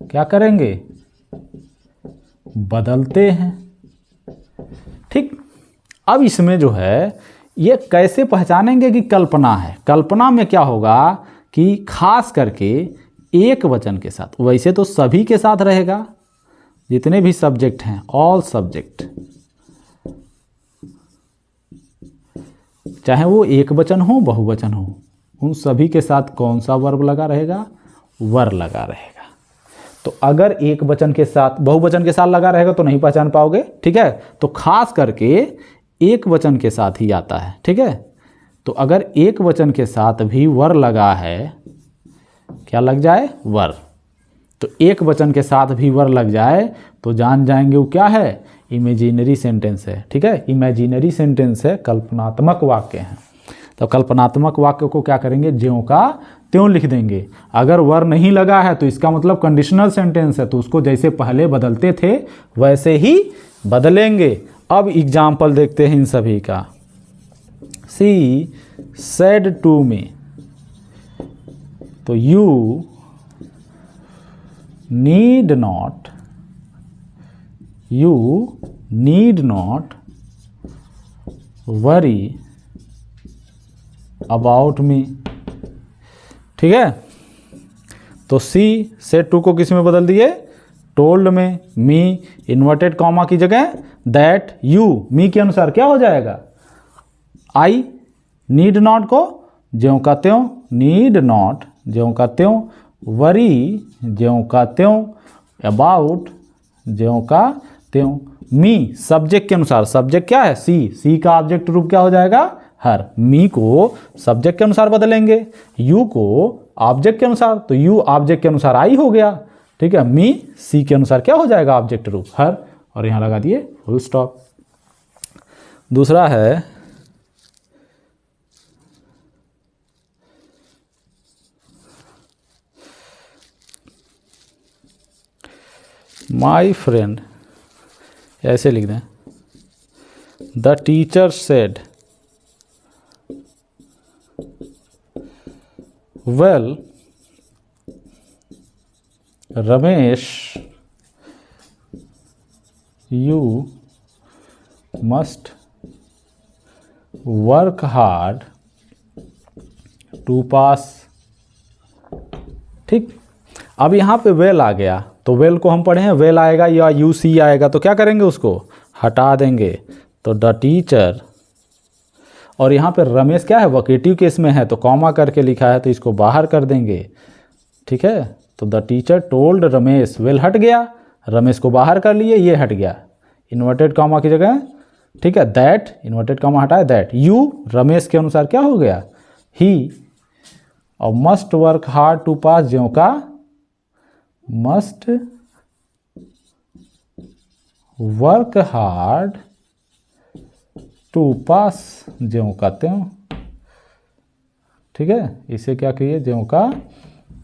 क्या करेंगे, बदलते हैं, ठीक। अब इसमें जो है ये कैसे पहचानेंगे कि कल्पना है। कल्पना में क्या होगा कि खास करके एक वचन के साथ, वैसे तो सभी के साथ रहेगा, जितने भी सब्जेक्ट हैं, ऑल सब्जेक्ट, चाहे वो एक वचन हो बहुवचन हो, उन सभी के साथ कौन सा वर्ब लगा रहेगा, वर लगा रहेगा। तो अगर एक वचन के साथ, बहुवचन के साथ लगा रहेगा तो नहीं पहचान पाओगे, ठीक है। तो खास करके एक वचन के साथ ही आता है, ठीक है। तो अगर एक वचन के साथ भी वर लगा है, क्या लग जाए, वर, तो एक वचन के साथ भी वर लग जाए तो जान जाएंगे वो क्या है, इमेजिनरी सेंटेंस है, ठीक है। इमेजिनरी सेंटेंस है, कल्पनात्मक वाक्य है। तो कल्पनात्मक वाक्य को क्या करेंगे, ज्यों का त्यों लिख देंगे। अगर वर नहीं लगा है तो इसका मतलब कंडीशनल सेंटेंस है, तो उसको जैसे पहले बदलते थे वैसे ही बदलेंगे। अब एग्जाम्पल देखते हैं इन सभी का। सी सेड टू मी, तो you need not worry about me, ठीक है। तो सी से टू को किस में बदल दिए, टोल्ड में। मी इन्वर्टेड कॉमा की जगह दैट, यू मी के अनुसार क्या हो जाएगा, आई। नीड नॉट को ज्यों का त्यों, नीड नॉट ज्यों का त्यों, वरी ज्यों का त्यों, अबाउट ज्यों का त्यों। मी सब्जेक्ट के अनुसार, सब्जेक्ट क्या है, सी का ऑब्जेक्ट रूप क्या हो जाएगा, हर। मी को सब्जेक्ट के अनुसार बदलेंगे, यू को ऑब्जेक्ट के अनुसार, तो यू ऑब्जेक्ट के अनुसार आई हो गया, ठीक है। मी सी के अनुसार क्या हो जाएगा, ऑब्जेक्ट रूप हर, और यहां लगा दिए फुल स्टॉप। दूसरा है माई फ्रेंड, ऐसे लिख दें, the teacher said well Ramesh you must work hard to pass. ठीक, अब यहाँ पे वेल आ गया, तो वेल को हम पढ़े हैं, वेल आएगा या यू सी आएगा तो क्या करेंगे, उसको हटा देंगे। तो द टीचर, और यहाँ पे रमेश क्या है, वोकेटिव केस में है तो कॉमा करके लिखा है तो इसको बाहर कर देंगे। ठीक है, तो the teacher told Ramesh, well हट गया, रमेश को बाहर कर लिए, ये हट गया इन्वर्टेड कॉमा की जगह। ठीक है, दैट इन्वर्टेड कॉमा हटाए, दैट यू रमेश के अनुसार क्या हो गया, ही, और मस्ट वर्क हार्ड टू पास, ज्यों का मस्ट वर्क हार्ड टू पास, ज्यों का त्यों। ठीक है, इसे क्या कहिए, ज्यों का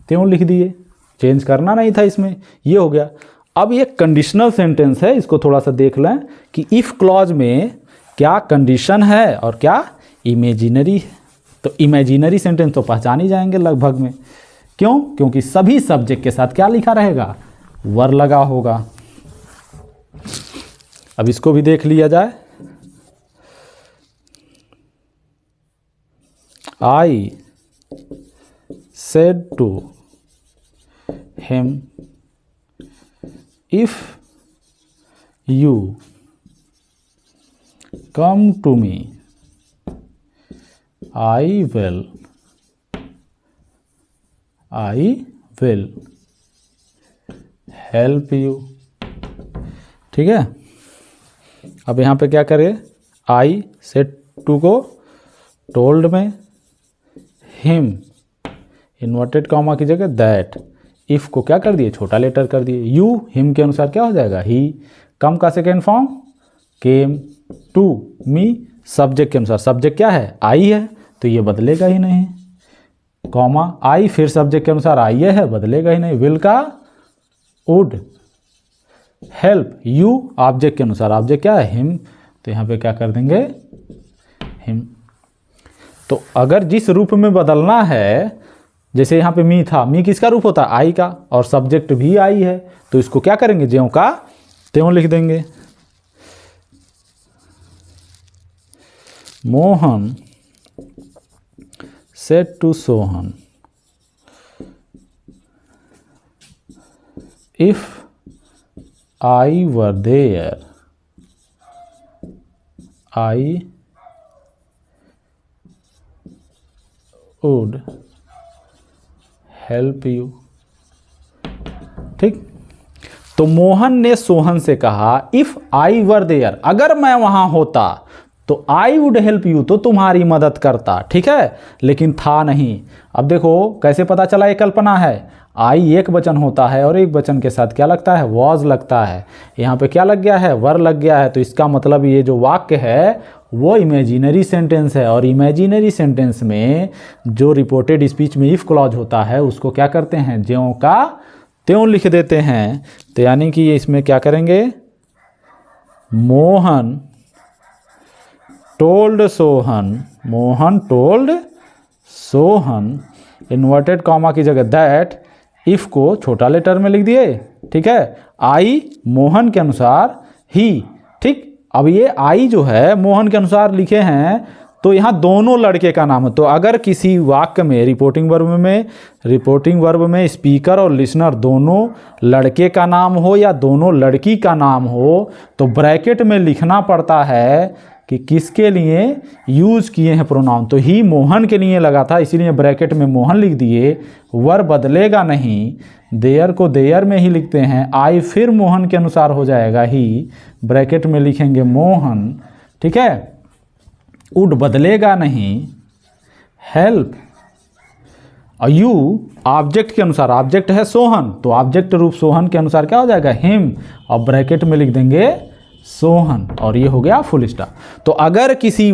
त्यों लिख दिए, चेंज करना नहीं था इसमें, ये हो गया। अब ये कंडीशनल सेंटेंस है, इसको थोड़ा सा देख लें कि इफ़ क्लॉज में क्या कंडीशन है और क्या इमेजिनरी है। तो इमेजिनरी सेंटेंस तो पहचान ही जाएंगे लगभग में, क्यों, क्योंकि सभी सब्जेक्ट के साथ क्या लिखा रहेगा, वर लगा होगा। अब इसको भी देख लिया जाए। I said to him if you come to me I will help you. ठीक है, अब यहाँ पे क्या करें, आई सेड टू को टोल्ड में, हिम इन्वर्टेड कॉमा की जगह दैट, इफ को क्या कर दिए, छोटा लेटर कर दिए, यू हिम के अनुसार क्या हो जाएगा, ही, कम का second form came, to me subject के अनुसार, सब्जेक्ट क्या है, आई है तो ये बदलेगा ही नहीं, कॉमा आई फिर सब्जेक्ट के अनुसार आई है बदलेगा ही नहीं, विल का वुड, हेल्प यू ऑब्जेक्ट के अनुसार, ऑब्जेक्ट क्या है, हिम, तो यहाँ पे क्या कर देंगे, हिम। तो अगर जिस रूप में बदलना है, जैसे यहाँ पे मी था, मी किसका रूप होता है, आई का, और सब्जेक्ट भी आई है, तो इसको क्या करेंगे, ज्यों का त्यों लिख देंगे। Mohan said to Sohan, if I were there I would help you। ठीक, तो मोहन ने सोहन से कहा इफ आई वर देयर, अगर मैं वहां होता तो आई वुड हेल्प यू, तो तुम्हारी मदद करता। ठीक है, लेकिन था नहीं। अब देखो कैसे पता चला, ये कल्पना है, आई एक वचन होता है और एक वचन के साथ क्या लगता है, वॉज लगता है, यहाँ पे क्या लग गया है, वर लग गया है, तो इसका मतलब ये जो वाक्य है वो इमेजिनरी सेंटेंस है, और इमेजिनरी सेंटेंस में जो रिपोर्टेड स्पीच में इफ क्लॉज होता है उसको क्या करते हैं, ज्यों का त्यों लिख देते हैं। तो यानी कि इसमें क्या करेंगे, Mohan told Sohan, Mohan told Sohan inverted comma की जगह दैट, इफ को छोटा लेटर में लिख दिए। ठीक है, आई मोहन के अनुसार ही। ठीक, अब ये आई जो है मोहन के अनुसार लिखे हैं, तो यहाँ दोनों लड़के का नाम है। तो अगर किसी वाक्य में रिपोर्टिंग वर्ब में स्पीकर और लिसनर दोनों लड़के का नाम हो या दोनों लड़की का नाम हो, तो ब्रैकेट में लिखना पड़ता है कि किसके लिए यूज किए हैं प्रोनाउन। तो ही मोहन के लिए लगा था, इसीलिए ब्रैकेट में मोहन लिख दिए, वर बदलेगा नहीं, देयर को देयर में ही लिखते हैं, आई फिर मोहन के अनुसार हो जाएगा ही, ब्रैकेट में लिखेंगे मोहन। ठीक है, वुड बदलेगा नहीं, हेल्प, और यू ऑब्जेक्ट के अनुसार, ऑब्जेक्ट है सोहन, तो ऑब्जेक्ट रूप सोहन के अनुसार क्या हो जाएगा, हिम, और ब्रैकेट में लिख देंगे सोहन, और ये हो गया फुल स्टॉप। तो अगर किसी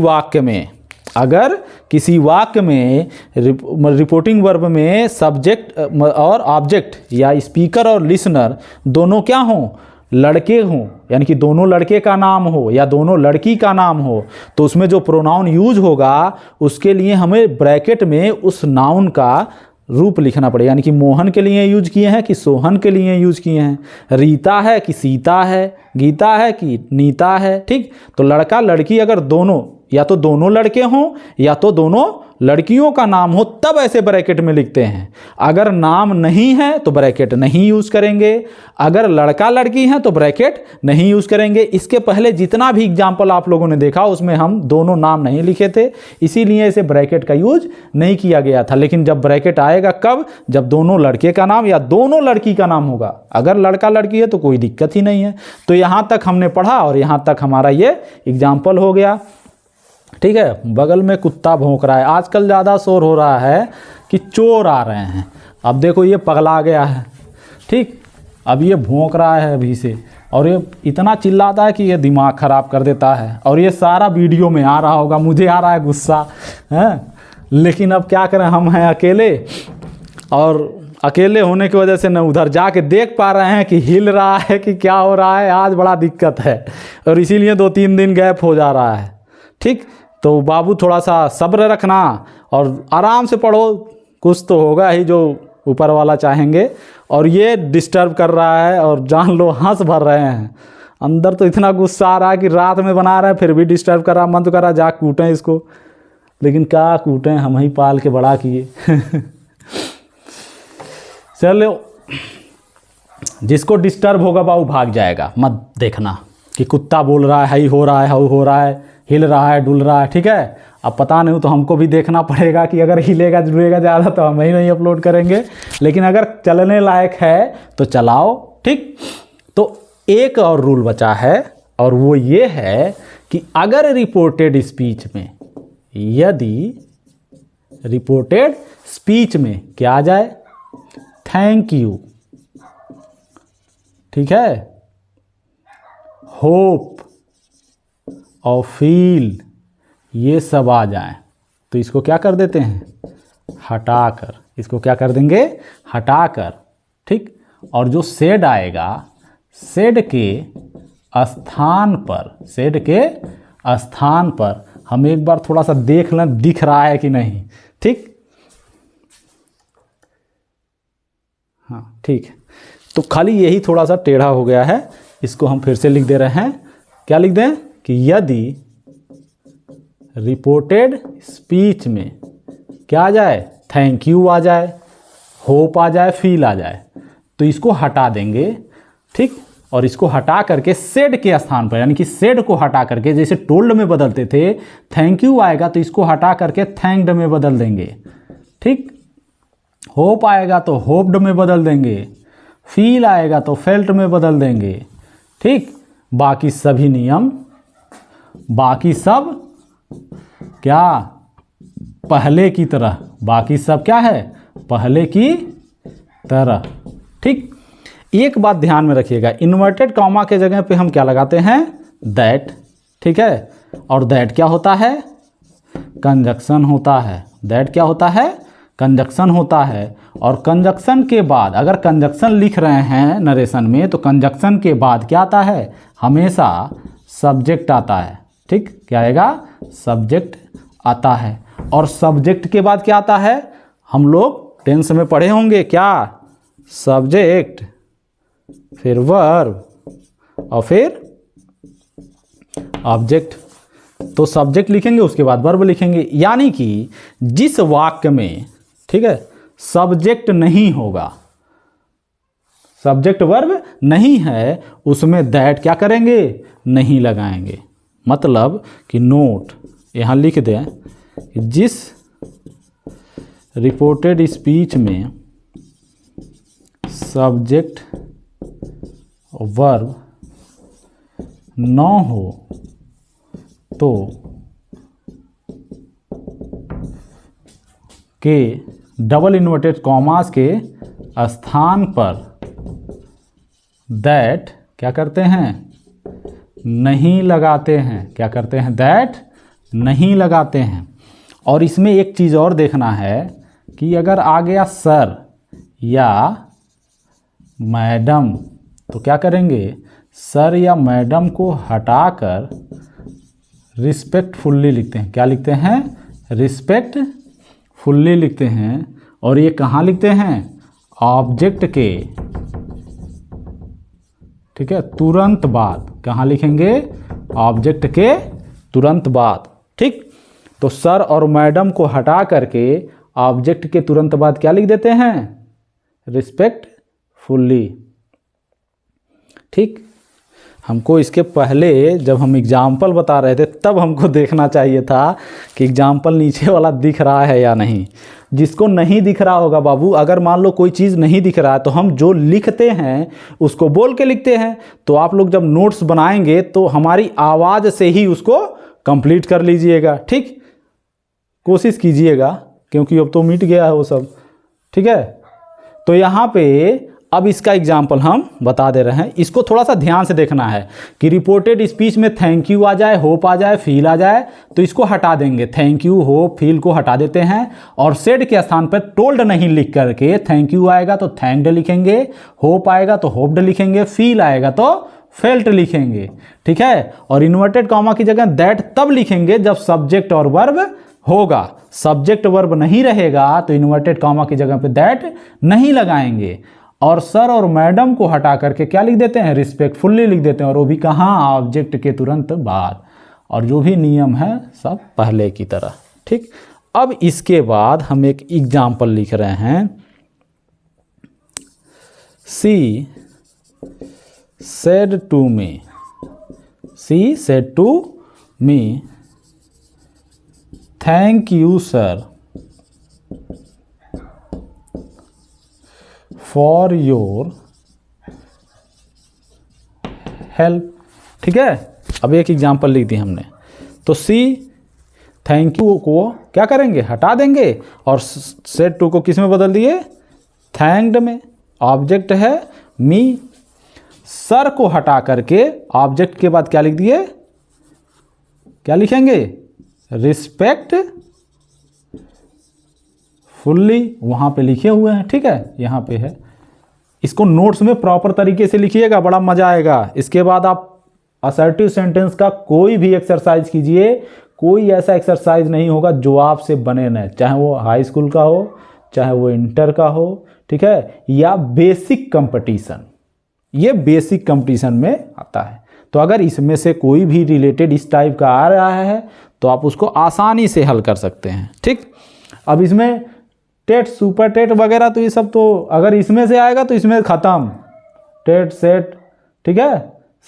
वाक्य में रिपोर्टिंग वर्ब में सब्जेक्ट और ऑब्जेक्ट या स्पीकर और लिसनर दोनों क्या हों, लड़के हों, यानी कि दोनों लड़के का नाम हो या दोनों लड़की का नाम हो, तो उसमें जो प्रोनाउन यूज होगा उसके लिए हमें ब्रैकेट में उस नाउन का रूप लिखना पड़ेगा, यानी कि मोहन के लिए यूज किए हैं कि सोहन के लिए यूज किए हैं, रीता है कि सीता है, गीता है कि नीता है। ठीक, तो लड़का लड़की अगर दोनों, या तो दोनों लड़के हों या तो दोनों लड़कियों का नाम हो, तब ऐसे ब्रैकेट में लिखते हैं। अगर नाम नहीं है तो ब्रैकेट नहीं यूज करेंगे, अगर लड़का लड़की है तो ब्रैकेट नहीं यूज करेंगे। इसके पहले जितना भी एग्जाम्पल आप लोगों ने देखा उसमें हम दोनों नाम नहीं लिखे थे, इसीलिए इसे ब्रैकेट का यूज नहीं किया गया था। लेकिन जब ब्रैकेट आएगा कब, जब दोनों लड़के का नाम या दोनों लड़की का नाम होगा। अगर लड़का लड़की है तो कोई दिक्कत ही नहीं है। तो यहाँ तक हमने पढ़ा और यहाँ तक हमारा ये एग्जाम्पल हो गया। ठीक है, बगल में कुत्ता भौंक रहा है। आजकल ज़्यादा शोर हो रहा है कि चोर आ रहे हैं। अब देखो ये पगला गया है। ठीक, अब ये भौंक रहा है अभी से, और ये इतना चिल्लाता है कि ये दिमाग ख़राब कर देता है। और ये सारा वीडियो में आ रहा होगा, मुझे आ रहा है गुस्सा है, लेकिन अब क्या करें, हम हैं अकेले, और अकेले होने की वजह से न उधर जाके देख पा रहे हैं कि हिल रहा है कि क्या हो रहा है। आज बड़ा दिक्कत है और इसीलिए 2-3 दिन गैप हो जा रहा है। ठीक, तो बाबू थोड़ा सा सब्र रखना और आराम से पढ़ो, कुछ तो होगा ही जो ऊपर वाला चाहेंगे। और ये डिस्टर्ब कर रहा है और जान लो हंस भर रहे हैं। अंदर तो इतना गुस्सा आ रहा है कि रात में बना रहे हैं फिर भी डिस्टर्ब कर रहा, मन तो कर रहा जा कूटें इसको, लेकिन क्या कूटें, हम ही पाल के बड़ा किए। चलो, जिसको डिस्टर्ब होगा बाबू भाग जाएगा, मत देखना कि कुत्ता बोल रहा है, ही हो रहा है, हाउ हो रहा है, हिल रहा है, डुल रहा है। ठीक है, अब पता नहीं तो हमको भी देखना पड़ेगा कि अगर हिलेगा डुलेगा ज़्यादा तो हम ही नहीं अपलोड करेंगे, लेकिन अगर चलने लायक है तो चलाओ। ठीक, तो एक और रूल बचा है और वो ये है कि अगर रिपोर्टेड स्पीच में, यदि रिपोर्टेड स्पीच में क्या आ जाए, थैंक यू, ठीक है, होप और फील, ये सब आ जाए तो इसको क्या कर देते हैं, हटाकर। इसको क्या कर देंगे, हटाकर। ठीक, और जो सेड आएगा, सेड के स्थान पर, सेड के स्थान पर हम एक बार थोड़ा सा देख लें दिख रहा है कि नहीं। ठीक, हाँ ठीक है, तो खाली यही थोड़ा सा टेढ़ा हो गया है, इसको हम फिर से लिख दे रहे हैं। क्या लिख दें कि यदि रिपोर्टेड स्पीच में क्या आ जाए, थैंक यू आ जाए, होप आ जाए, फील आ जाए, तो इसको हटा देंगे। ठीक, और इसको हटा करके सेड के स्थान पर, यानी कि सेड को हटा करके, जैसे टोल्ड में बदलते थे, थैंक यू आएगा तो इसको हटा करके थैंक्ड में बदल देंगे। ठीक, होप आएगा तो होप्ड में बदल देंगे, फील आएगा तो फेल्ट में बदल देंगे। ठीक, बाकी सभी नियम, बाकी सब क्या पहले की तरह, बाकी सब क्या है, पहले की तरह। ठीक, एक बात ध्यान में रखिएगा, इन्वर्टेड कॉमा के जगह पे हम क्या लगाते हैं, दैट। ठीक है, और दैट क्या होता है, कंजक्शन होता है। दैट क्या होता है, कंजक्शन होता है। और कंजक्शन के बाद, अगर कंजक्शन लिख रहे हैं नरेशन में, तो कंजक्शन के बाद क्या आता है, हमेशा सब्जेक्ट आता है। ठीक, क्या आएगा, सब्जेक्ट आता है। और सब्जेक्ट के बाद क्या आता है, हम लोग टेंस में पढ़े होंगे, क्या, सब्जेक्ट, फिर वर्ब और फिर ऑब्जेक्ट। तो सब्जेक्ट लिखेंगे, उसके बाद वर्ब लिखेंगे। यानी कि जिस वाक्य में, ठीक है, सब्जेक्ट नहीं होगा, सब्जेक्ट वर्ब नहीं है, उसमें दैट क्या करेंगे, नहीं लगाएंगे। मतलब कि नोट यहाँ लिख दें, जिस रिपोर्टेड स्पीच में सब्जेक्ट वर्ब न हो तो के डबल इन्वर्टेड कॉमास के स्थान पर दैट क्या करते हैं, नहीं लगाते हैं। क्या करते हैं, दैट नहीं लगाते हैं। और इसमें एक चीज़ और देखना है कि अगर आ गया सर या मैडम, तो क्या करेंगे, सर या मैडम को हटाकर रिस्पेक्टफुल्ली लिखते हैं। क्या लिखते हैं, रिस्पेक्टफुल्ली लिखते हैं। और ये कहाँ लिखते हैं, ऑब्जेक्ट के, ठीक है, तुरंत बाद। कहाँ लिखेंगे, ऑब्जेक्ट के तुरंत बाद। ठीक, तो सर और मैडम को हटा करके ऑब्जेक्ट के तुरंत बाद क्या लिख देते हैं, रिस्पेक्टफुली। ठीक, हमको इसके पहले जब हम एग्जाम्पल बता रहे थे तब हमको देखना चाहिए था कि एग्जाम्पल नीचे वाला दिख रहा है या नहीं। जिसको नहीं दिख रहा होगा बाबू, अगर मान लो कोई चीज़ नहीं दिख रहा है तो हम जो लिखते हैं उसको बोल के लिखते हैं। तो आप लोग जब नोट्स बनाएंगे तो हमारी आवाज़ से ही उसको कंप्लीट कर लीजिएगा। ठीक, कोशिश कीजिएगा, क्योंकि अब तो मिट गया है वो सब। ठीक है, तो यहाँ पे अब इसका एग्जाम्पल हम बता दे रहे हैं। इसको थोड़ा सा ध्यान से देखना है कि रिपोर्टेड स्पीच में थैंक यू आ जाए, होप आ जाए, फील आ जाए, तो इसको हटा देंगे। थैंक यू, होप, फील को हटा देते हैं और सेड के स्थान पर टोल्ड नहीं लिख करके थैंक यू आएगा तो थैंक्ड लिखेंगे, होप आएगा तो होप्ड लिखेंगे, फील आएगा तो फेल्ट लिखेंगे। ठीक है, और इन्वर्टेड कॉमा की जगह दैट तब लिखेंगे जब सब्जेक्ट और वर्ब होगा। सब्जेक्ट वर्ब नहीं रहेगा तो इन्वर्टेड कॉमा की जगह पे दैट नहीं लगाएंगे। और सर और मैडम को हटा करके क्या लिख देते हैं, रिस्पेक्टफुली लिख देते हैं, और वो भी कहाँ, ऑब्जेक्ट के तुरंत बाद। और जो भी नियम है सब पहले की तरह। ठीक, अब इसके बाद हम एक एग्जाम्पल लिख रहे हैं। She said to me, she said to me, thank you sir for your help. ठीक है, अब एक एग्जाम्पल लिख दी हमने। तो सी थैंक यू को क्या करेंगे, हटा देंगे और सेड टू को किस में बदल दिए, थैंक्ड में। ऑब्जेक्ट है मी। सर को हटा करके ऑब्जेक्ट के बाद क्या लिख दिए, क्या लिखेंगे, रिस्पेक्ट फुल्ली, वहाँ पे लिखे हुए हैं। ठीक है, यहाँ पे है। इसको नोट्स में प्रॉपर तरीके से लिखिएगा, बड़ा मजा आएगा। इसके बाद आप असर्टिव सेंटेंस का कोई भी एक्सरसाइज कीजिए, कोई ऐसा एक्सरसाइज नहीं होगा जो आपसे बने न, चाहे वो हाई स्कूल का हो, चाहे वो इंटर का हो, ठीक है, या बेसिक कंपटीशन। ये बेसिक कंपटीशन में आता है। तो अगर इसमें से कोई भी रिलेटेड इस टाइप का आ रहा है तो आप उसको आसानी से हल कर सकते हैं। ठीक, अब इसमें टेट, सुपर टेट वगैरह तो ये सब तो अगर इसमें से आएगा तो इसमें ख़त्म, टेट सेट, ठीक है,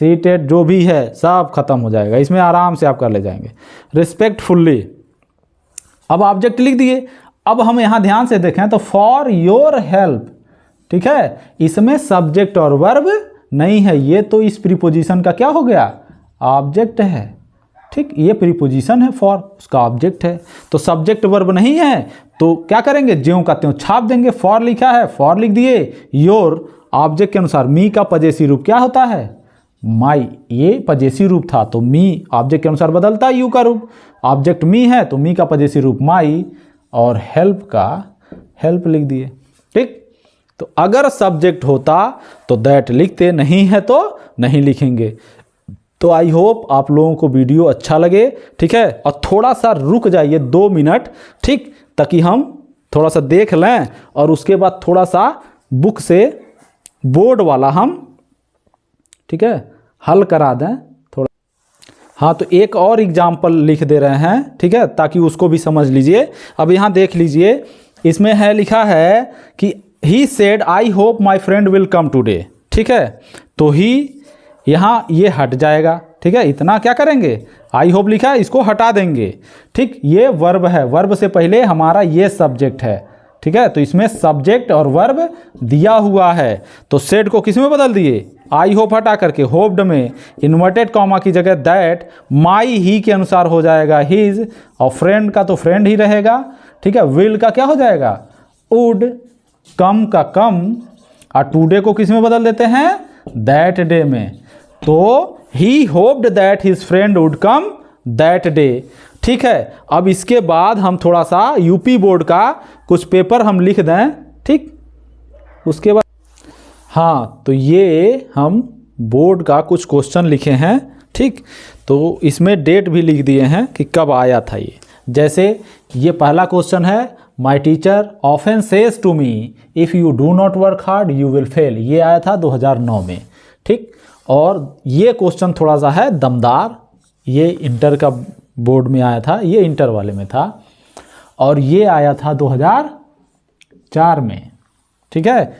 सी टेट जो भी है सब खत्म हो जाएगा, इसमें आराम से आप कर ले जाएंगे। रिस्पेक्टफुल्ली, अब ऑब्जेक्ट लिख दिए। अब हम यहाँ ध्यान से देखें तो फॉर योर हेल्प, ठीक है, इसमें सब्जेक्ट और वर्ब नहीं है, ये तो इस प्रीपोजिशन का क्या हो गया, ऑब्जेक्ट है। ठीक, ये प्रीपोजिशन है फॉर, उसका ऑब्जेक्ट है। तो सब्जेक्ट वर्ब नहीं है तो क्या करेंगे, ज्यों का त्यों छाप देंगे। फॉर लिखा है, फॉर लिख दिए। योर ऑब्जेक्ट के अनुसार मी का पजेसी रूप क्या होता है, माई, ये पजेसी रूप था तो मी ऑब्जेक्ट के अनुसार बदलता है यू का रूप। ऑब्जेक्ट मी है तो मी का पजेसी रूप माई, और हेल्प का हेल्प लिख दिए। ठीक, तो अगर सब्जेक्ट होता तो दैट लिखते, नहीं है तो नहीं लिखेंगे। तो आई होप आप लोगों को वीडियो अच्छा लगे। ठीक है, और थोड़ा सा रुक जाइए 2 मिनट, ठीक, ताकि हम थोड़ा सा देख लें और उसके बाद थोड़ा सा बुक से बोर्ड वाला हम, ठीक है, हल करा दें थोड़ा। हाँ, तो एक और एग्जाम्पल लिख दे रहे हैं, ठीक है, ताकि उसको भी समझ लीजिए। अब यहाँ देख लीजिए, इसमें है, लिखा है कि he said I hope my friend will come today. ठीक है, तो ही यहाँ ये हट जाएगा। ठीक है, इतना क्या करेंगे, आई होप लिखा है, इसको हटा देंगे। ठीक, ये वर्ब है, वर्ब से पहले हमारा ये सब्जेक्ट है। ठीक है, तो इसमें सब्जेक्ट और वर्ब दिया हुआ है, तो सेड को किस में बदल दिए, आई होप हटा करके होप्ड में, इन्वर्टेड कॉमा की जगह दैट, माई ही के अनुसार हो जाएगा हिज, और फ्रेंड का तो फ्रेंड ही रहेगा। ठीक है, विल का क्या हो जाएगा, वुड, कम का कम, और टुडे को किस में बदल देते हैं, दैट डे में। तो he hoped that his friend would come that day. ठीक है, अब इसके बाद हम थोड़ा सा यूपी बोर्ड का कुछ पेपर हम लिख दें। ठीक, उसके बाद हाँ, तो ये हम बोर्ड का कुछ क्वेश्चन लिखे हैं। ठीक, तो इसमें डेट भी लिख दिए हैं कि कब आया था ये। जैसे ये पहला क्वेश्चन है, my teacher often says to me if you do not work hard you will fail. ये आया था 2009 में, ठीक। और ये क्वेश्चन थोड़ा सा है दमदार, ये इंटर का बोर्ड में आया था, ये इंटर वाले में था, और ये आया था 2004 में, ठीक है।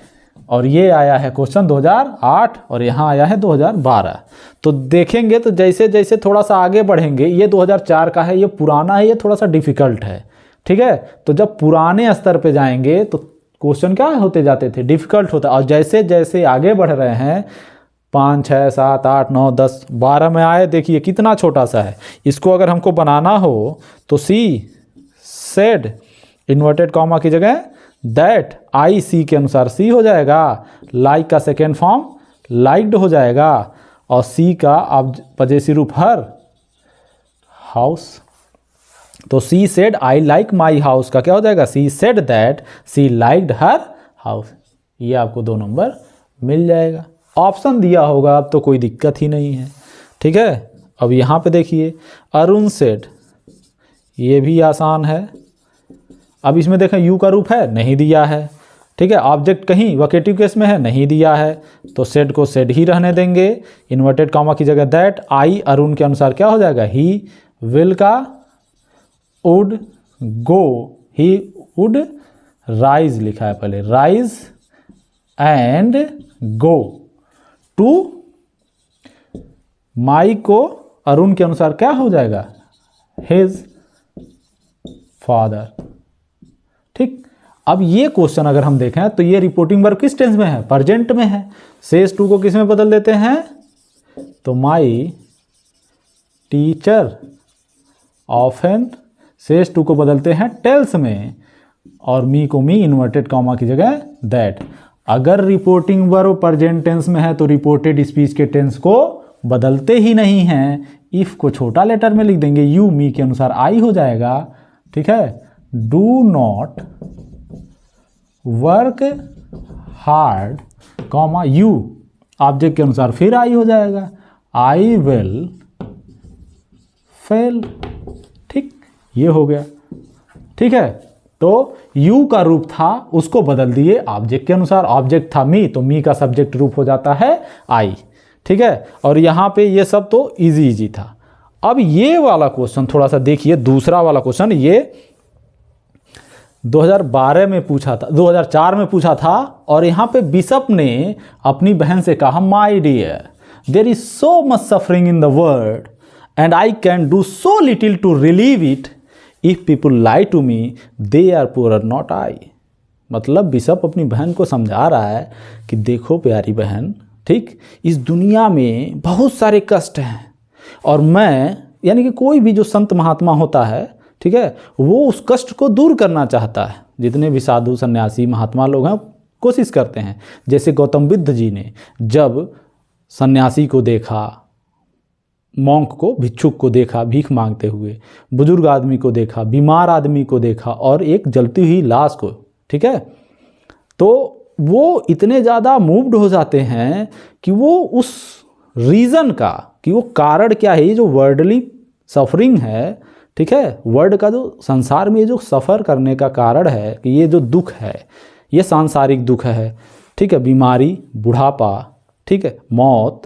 और ये आया है क्वेश्चन 2008 और यहाँ आया है 2012। तो देखेंगे तो जैसे जैसे थोड़ा सा आगे बढ़ेंगे, ये 2004 का है, ये पुराना है, ये थोड़ा सा डिफ़िकल्ट है, ठीक है। तो जब पुराने स्तर पे जाएंगे तो क्वेश्चन क्या होते जाते थे, डिफ़िकल्ट होता, और जैसे जैसे आगे बढ़ रहे हैं 5, 6, 7, 8, 9, 10, 12 में आए, देखिए कितना छोटा सा है। इसको अगर हमको बनाना हो तो सी सेड इन्वर्टेड कॉमा की जगह दैट, आई सी के अनुसार सी हो जाएगा, लाइक का सेकेंड फॉर्म लाइक्ड हो जाएगा, और सी का अब पजेसी रूप हर हाउस। तो she said I like my house का क्या हो जाएगा, she said that she liked her house. ये आपको 2 नंबर मिल जाएगा। ऑप्शन दिया होगा, अब तो कोई दिक्कत ही नहीं है, ठीक है। अब यहाँ पे देखिए अरुण सेड, ये भी आसान है। अब इसमें देखें यू का रूप है, नहीं दिया है, ठीक है। ऑब्जेक्ट कहीं वोकेटिव केस में है, नहीं दिया है, तो सेड को सेड ही रहने देंगे। इन्वर्टेड कॉमा की जगह दैट, आई अरुण के अनुसार क्या हो जाएगा, ही विल का would go, he would rise लिखा है पहले, राइज एंड गो टू, माई को अरुण के अनुसार क्या हो जाएगा, हिज फादर, ठीक। अब ये क्वेश्चन अगर हम देखें तो ये रिपोर्टिंग वर्ब किस टेंस में है, प्रेजेंट में है। सेज टू को किस में बदल देते हैं, तो my teacher often, says to को बदलते हैं टेल्स में, और मी को मी इन्वर्टेड कॉमा की जगह दैट। अगर रिपोर्टिंग वर्ब प्रेजेंट टेंस में है तो रिपोर्टेड स्पीच के टेंस को बदलते ही नहीं हैं। इफ को छोटा लेटर में लिख देंगे, यू मी के अनुसार आई हो जाएगा, ठीक है। Do not work hard comma you, object के अनुसार फिर आई हो जाएगा, आई विल फेल, ठीक। ये हो गया, ठीक है। तो यू का रूप था, उसको बदल दिए ऑब्जेक्ट के अनुसार। ऑब्जेक्ट था मी, तो मी का सब्जेक्ट रूप हो जाता है आई, ठीक है। और यहाँ पे ये सब तो इजी इजी था। अब ये वाला क्वेश्चन थोड़ा सा देखिए, दूसरा वाला क्वेश्चन, ये 2012 में पूछा था, 2004 में पूछा था, और यहाँ पे बिशप ने अपनी बहन से कहा, my dear there is so much suffering in the world and I can do so little to relieve it, if people lie to me they are poor not I. मतलब बिशप अपनी बहन को समझा रहा है कि देखो प्यारी बहन, ठीक, इस दुनिया में बहुत सारे कष्ट हैं, और मैं, यानी कि कोई भी जो संत महात्मा होता है, ठीक है, वो उस कष्ट को दूर करना चाहता है। जितने भी साधु सन्यासी महात्मा लोग हैं कोशिश करते हैं। जैसे गौतम बुद्ध जी ने जब सन्यासी को देखा, मॉन्क को, भिक्षुक को देखा भीख मांगते हुए, बुजुर्ग आदमी को देखा, बीमार आदमी को देखा, और एक जलती हुई लाश को, ठीक है, तो वो इतने ज़्यादा मूव्ड हो जाते हैं कि वो उस रीज़न का, कि वो कारण क्या है, ये जो वर्ल्डली सफरिंग है, ठीक है, वर्ल्ड का जो संसार में ये जो सफ़र करने का कारण है, कि ये जो दुख है ये सांसारिक दुख है, ठीक है, बीमारी, बुढ़ापा, ठीक है, मौत,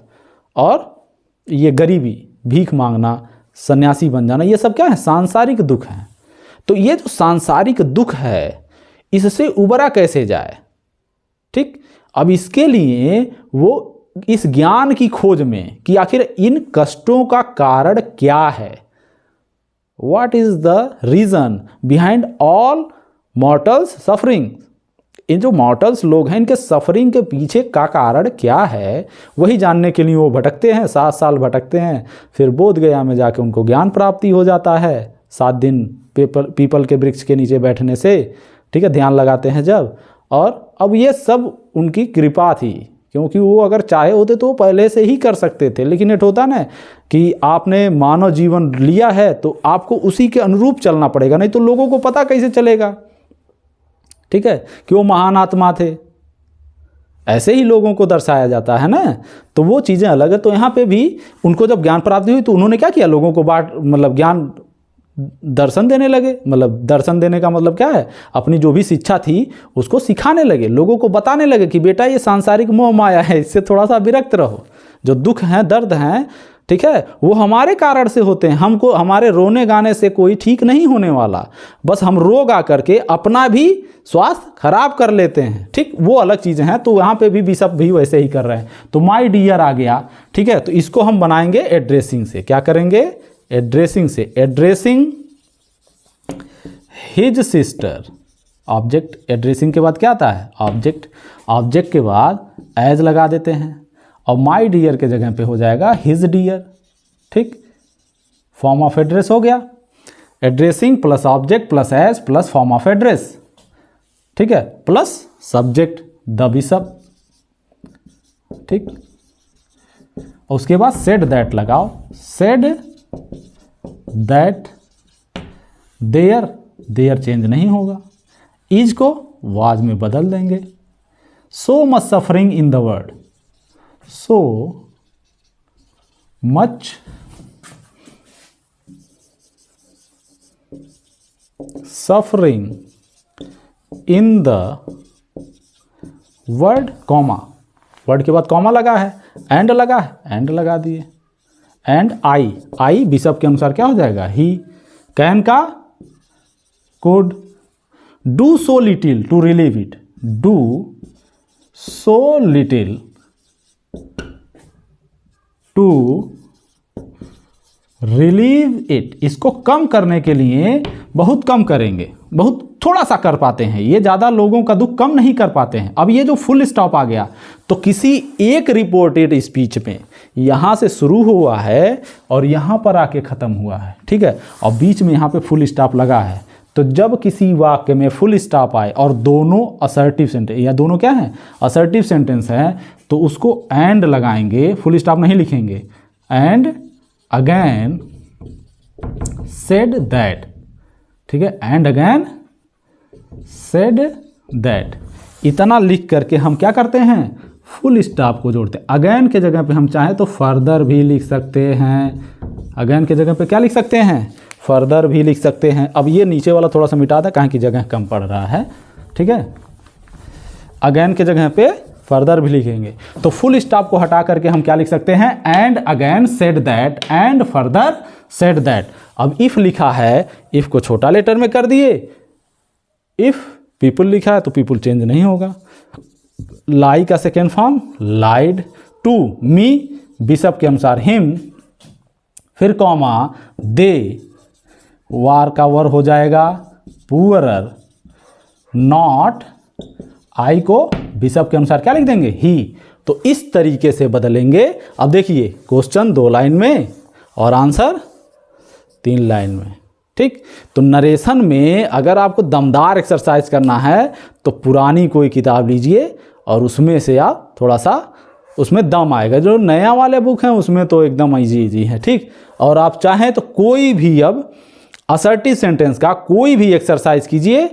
और ये गरीबी, भीख मांगना, सन्यासी बन जाना, ये सब क्या है, सांसारिक दुख हैं। तो ये जो सांसारिक दुख है, इससे उबरा कैसे जाए, ठीक। अब इसके लिए वो इस ज्ञान की खोज में कि आखिर इन कष्टों का कारण क्या है, what is the reason behind all mortals suffering, इन जो मॉर्टल्स लोग हैं इनके सफरिंग के पीछे का कारण क्या है, वही जानने के लिए वो भटकते हैं, 7 साल भटकते हैं, फिर बोध गया में जाके उनको ज्ञान प्राप्ति हो जाता है। 7 दिन पीपल के वृक्ष के नीचे बैठने से, ठीक है, ध्यान लगाते हैं जब। और अब ये सब उनकी कृपा थी, क्योंकि वो अगर चाहे होते तो वो पहले से ही कर सकते थे, लेकिन ये होता ना कि आपने मानव जीवन लिया है तो आपको उसी के अनुरूप चलना पड़ेगा, नहीं तो लोगों को पता कैसे चलेगा, ठीक है, कि वो महान आत्मा थे। ऐसे ही लोगों को दर्शाया जाता है ना, तो वो चीज़ें अलग है। तो यहाँ पे भी उनको जब ज्ञान प्राप्ति हुई तो उन्होंने क्या किया, लोगों को मतलब ज्ञान दर्शन देने लगे। मतलब दर्शन देने का मतलब क्या है, अपनी जो भी शिक्षा थी उसको सिखाने लगे, लोगों को बताने लगे कि बेटा ये सांसारिक मोह माया है, इससे थोड़ा सा विरक्त रहो। जो दुख हैं, दर्द हैं, ठीक है, वो हमारे कारण से होते हैं। हमको हमारे रोने गाने से कोई ठीक नहीं होने वाला, बस हम रोग आ करके अपना भी स्वास्थ्य खराब कर लेते हैं। ठीक, वो अलग चीज़ें हैं। तो यहाँ पे भी बिशप भी वैसे ही कर रहे हैं। तो माय डियर आ गया, ठीक है। तो इसको हम बनाएंगे एड्रेसिंग से। क्या करेंगे? एड्रेसिंग से। Addressing his sister. Object, addressing के बाद क्या आता है? ऑब्जेक्ट। ऑब्जेक्ट के बाद एज लगा देते हैं और माय डियर के जगह पे हो जाएगा हिज डियर। ठीक, फॉर्म ऑफ एड्रेस हो गया। Addressing plus object plus as plus form of address, ठीक है, प्लस सब्जेक्ट द बिशप। ठीक, उसके बाद सेड दैट लगाओ। Said that there, there change नहीं होगा। इज को वाज में बदल देंगे। So much suffering in the world, so much suffering in the world, comma, word के बाद कॉमा लगा है, एंड लगा है, एंड लगा दिए। एंड आई, आई बिशप के अनुसार क्या हो जाएगा? ही। कैन का could. Do so little to relieve it, do so little to relieve it, इसको कम करने के लिए बहुत कम करेंगे, बहुत थोड़ा सा कर पाते हैं, ये ज़्यादा लोगों का दुख कम नहीं कर पाते हैं। अब ये जो फुल स्टॉप आ गया तो किसी एक रिपोर्टेड स्पीच में यहाँ से शुरू हुआ है और यहाँ पर आके ख़त्म हुआ है, ठीक है, और बीच में यहाँ पे फुल स्टॉप लगा है। तो जब किसी वाक्य में फुल स्टॉप आए और दोनों असर्टिव सेंटेंस, या दोनों क्या हैं? असर्टिव सेंटेंस हैं, तो उसको एंड लगाएंगे, फुल स्टॉप नहीं लिखेंगे। एंड अगेन सेड दैट, ठीक है, एंड अगेन सेड दैट, इतना लिख करके हम क्या करते हैं? फुल स्टॉप को जोड़ते हैं। अगेन के जगह पे हम चाहें तो फर्दर भी लिख सकते हैं। अगेन के जगह पे क्या लिख सकते हैं? फर्दर भी लिख सकते हैं। अब ये नीचे वाला थोड़ा सा मिटा दें, कहाँ की जगह कम पड़ रहा है, ठीक है। अगेन के जगह पे फर्दर भी लिखेंगे। तो फुल स्टॉप को हटा करके हम क्या लिख सकते हैं? And again said that, and further said that. अब इफ लिखा है, इफ को छोटा लेटर में कर दिए। इफ पीपल लिखा है तो पीपल चेंज नहीं होगा। लाई का second form lied. To me bishop के अनुसार हिम, फिर कॉमा दे, वार का वर हो जाएगा पुअरर। नॉट, आई को बिशप के अनुसार क्या लिख देंगे? ही। तो इस तरीके से बदलेंगे। अब देखिए, क्वेश्चन 2 लाइन में और आंसर 3 लाइन में, ठीक। तो नरेशन में अगर आपको दमदार एक्सरसाइज करना है तो पुरानी कोई किताब लीजिए और उसमें से आप थोड़ा सा उसमें दम आएगा। जो नया वाले बुक हैं उसमें तो एकदम इजी है, ठीक। और आप चाहें तो कोई भी अब असर्टिव सेंटेंस का कोई भी एक्सरसाइज कीजिए,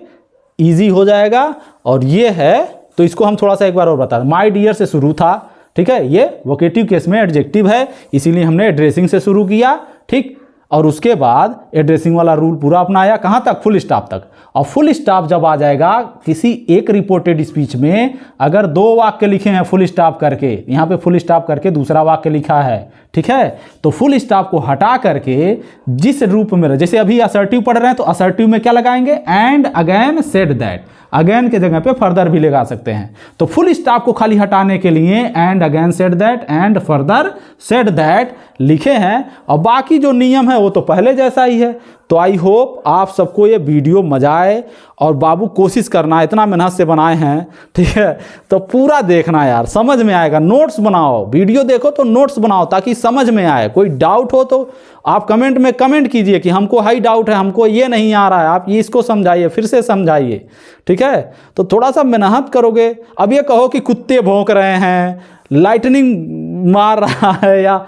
इजी हो जाएगा। और ये है, तो इसको हम थोड़ा सा एक बार और बता दें। माय डियर से शुरू था, ठीक है, ये वोकेटिव केस में एडजेक्टिव है, इसीलिए हमने एड्रेसिंग से शुरू किया, ठीक। और उसके बाद एड्रेसिंग वाला रूल पूरा अपनाया, कहाँ तक? फुल स्टॉप तक। और फुल स्टॉप जब आ जाएगा किसी एक रिपोर्टेड स्पीच में, अगर 2 वाक्य लिखे हैं फुल स्टॉप करके, यहाँ पे फुल स्टॉप करके दूसरा वाक्य लिखा है, ठीक है, तो फुल स्टॉप को हटा करके जिस रूप में, जैसे अभी असर्टिव पढ़ रहे हैं तो असर्टिव में क्या लगाएंगे? And again said that. Again के जगह पे फर्दर भी लगा सकते हैं। तो फुल स्टॉप को खाली हटाने के लिए and again said that, and further said that लिखे हैं। और बाकी जो नियम है वो तो पहले जैसा ही है। तो आई होप आप सबको ये वीडियो मजा आए। और बाबू कोशिश करना, इतना मेहनत से बनाए हैं, ठीक है, तो पूरा देखना यार, समझ में आएगा। नोट्स बनाओ, वीडियो देखो तो नोट्स बनाओ ताकि समझ में आए। कोई डाउट हो तो आप कमेंट में कमेंट कीजिए कि हमको हाई डाउट है, हमको ये नहीं आ रहा है, आप ये इसको समझाइए, फिर से समझाइए, ठीक है। तो थोड़ा सा मेहनत करोगे। अब ये कहो कि कुत्ते भौंक रहे हैं, लाइटनिंग मार रहा है, या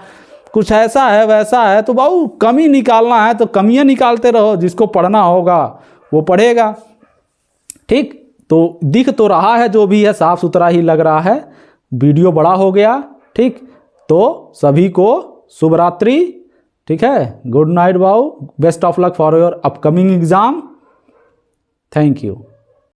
कुछ ऐसा है वैसा है, तो बाबू कमी निकालना है तो कमियां निकालते रहो। जिसको पढ़ना होगा वो पढ़ेगा, ठीक। तो दिख तो रहा है, जो भी है साफ सुथरा ही लग रहा है। वीडियो बड़ा हो गया, ठीक। तो सभी को शुभ रात्रि, ठीक है, गुड नाइट बाऊ, best of luck for your upcoming exam, thank you.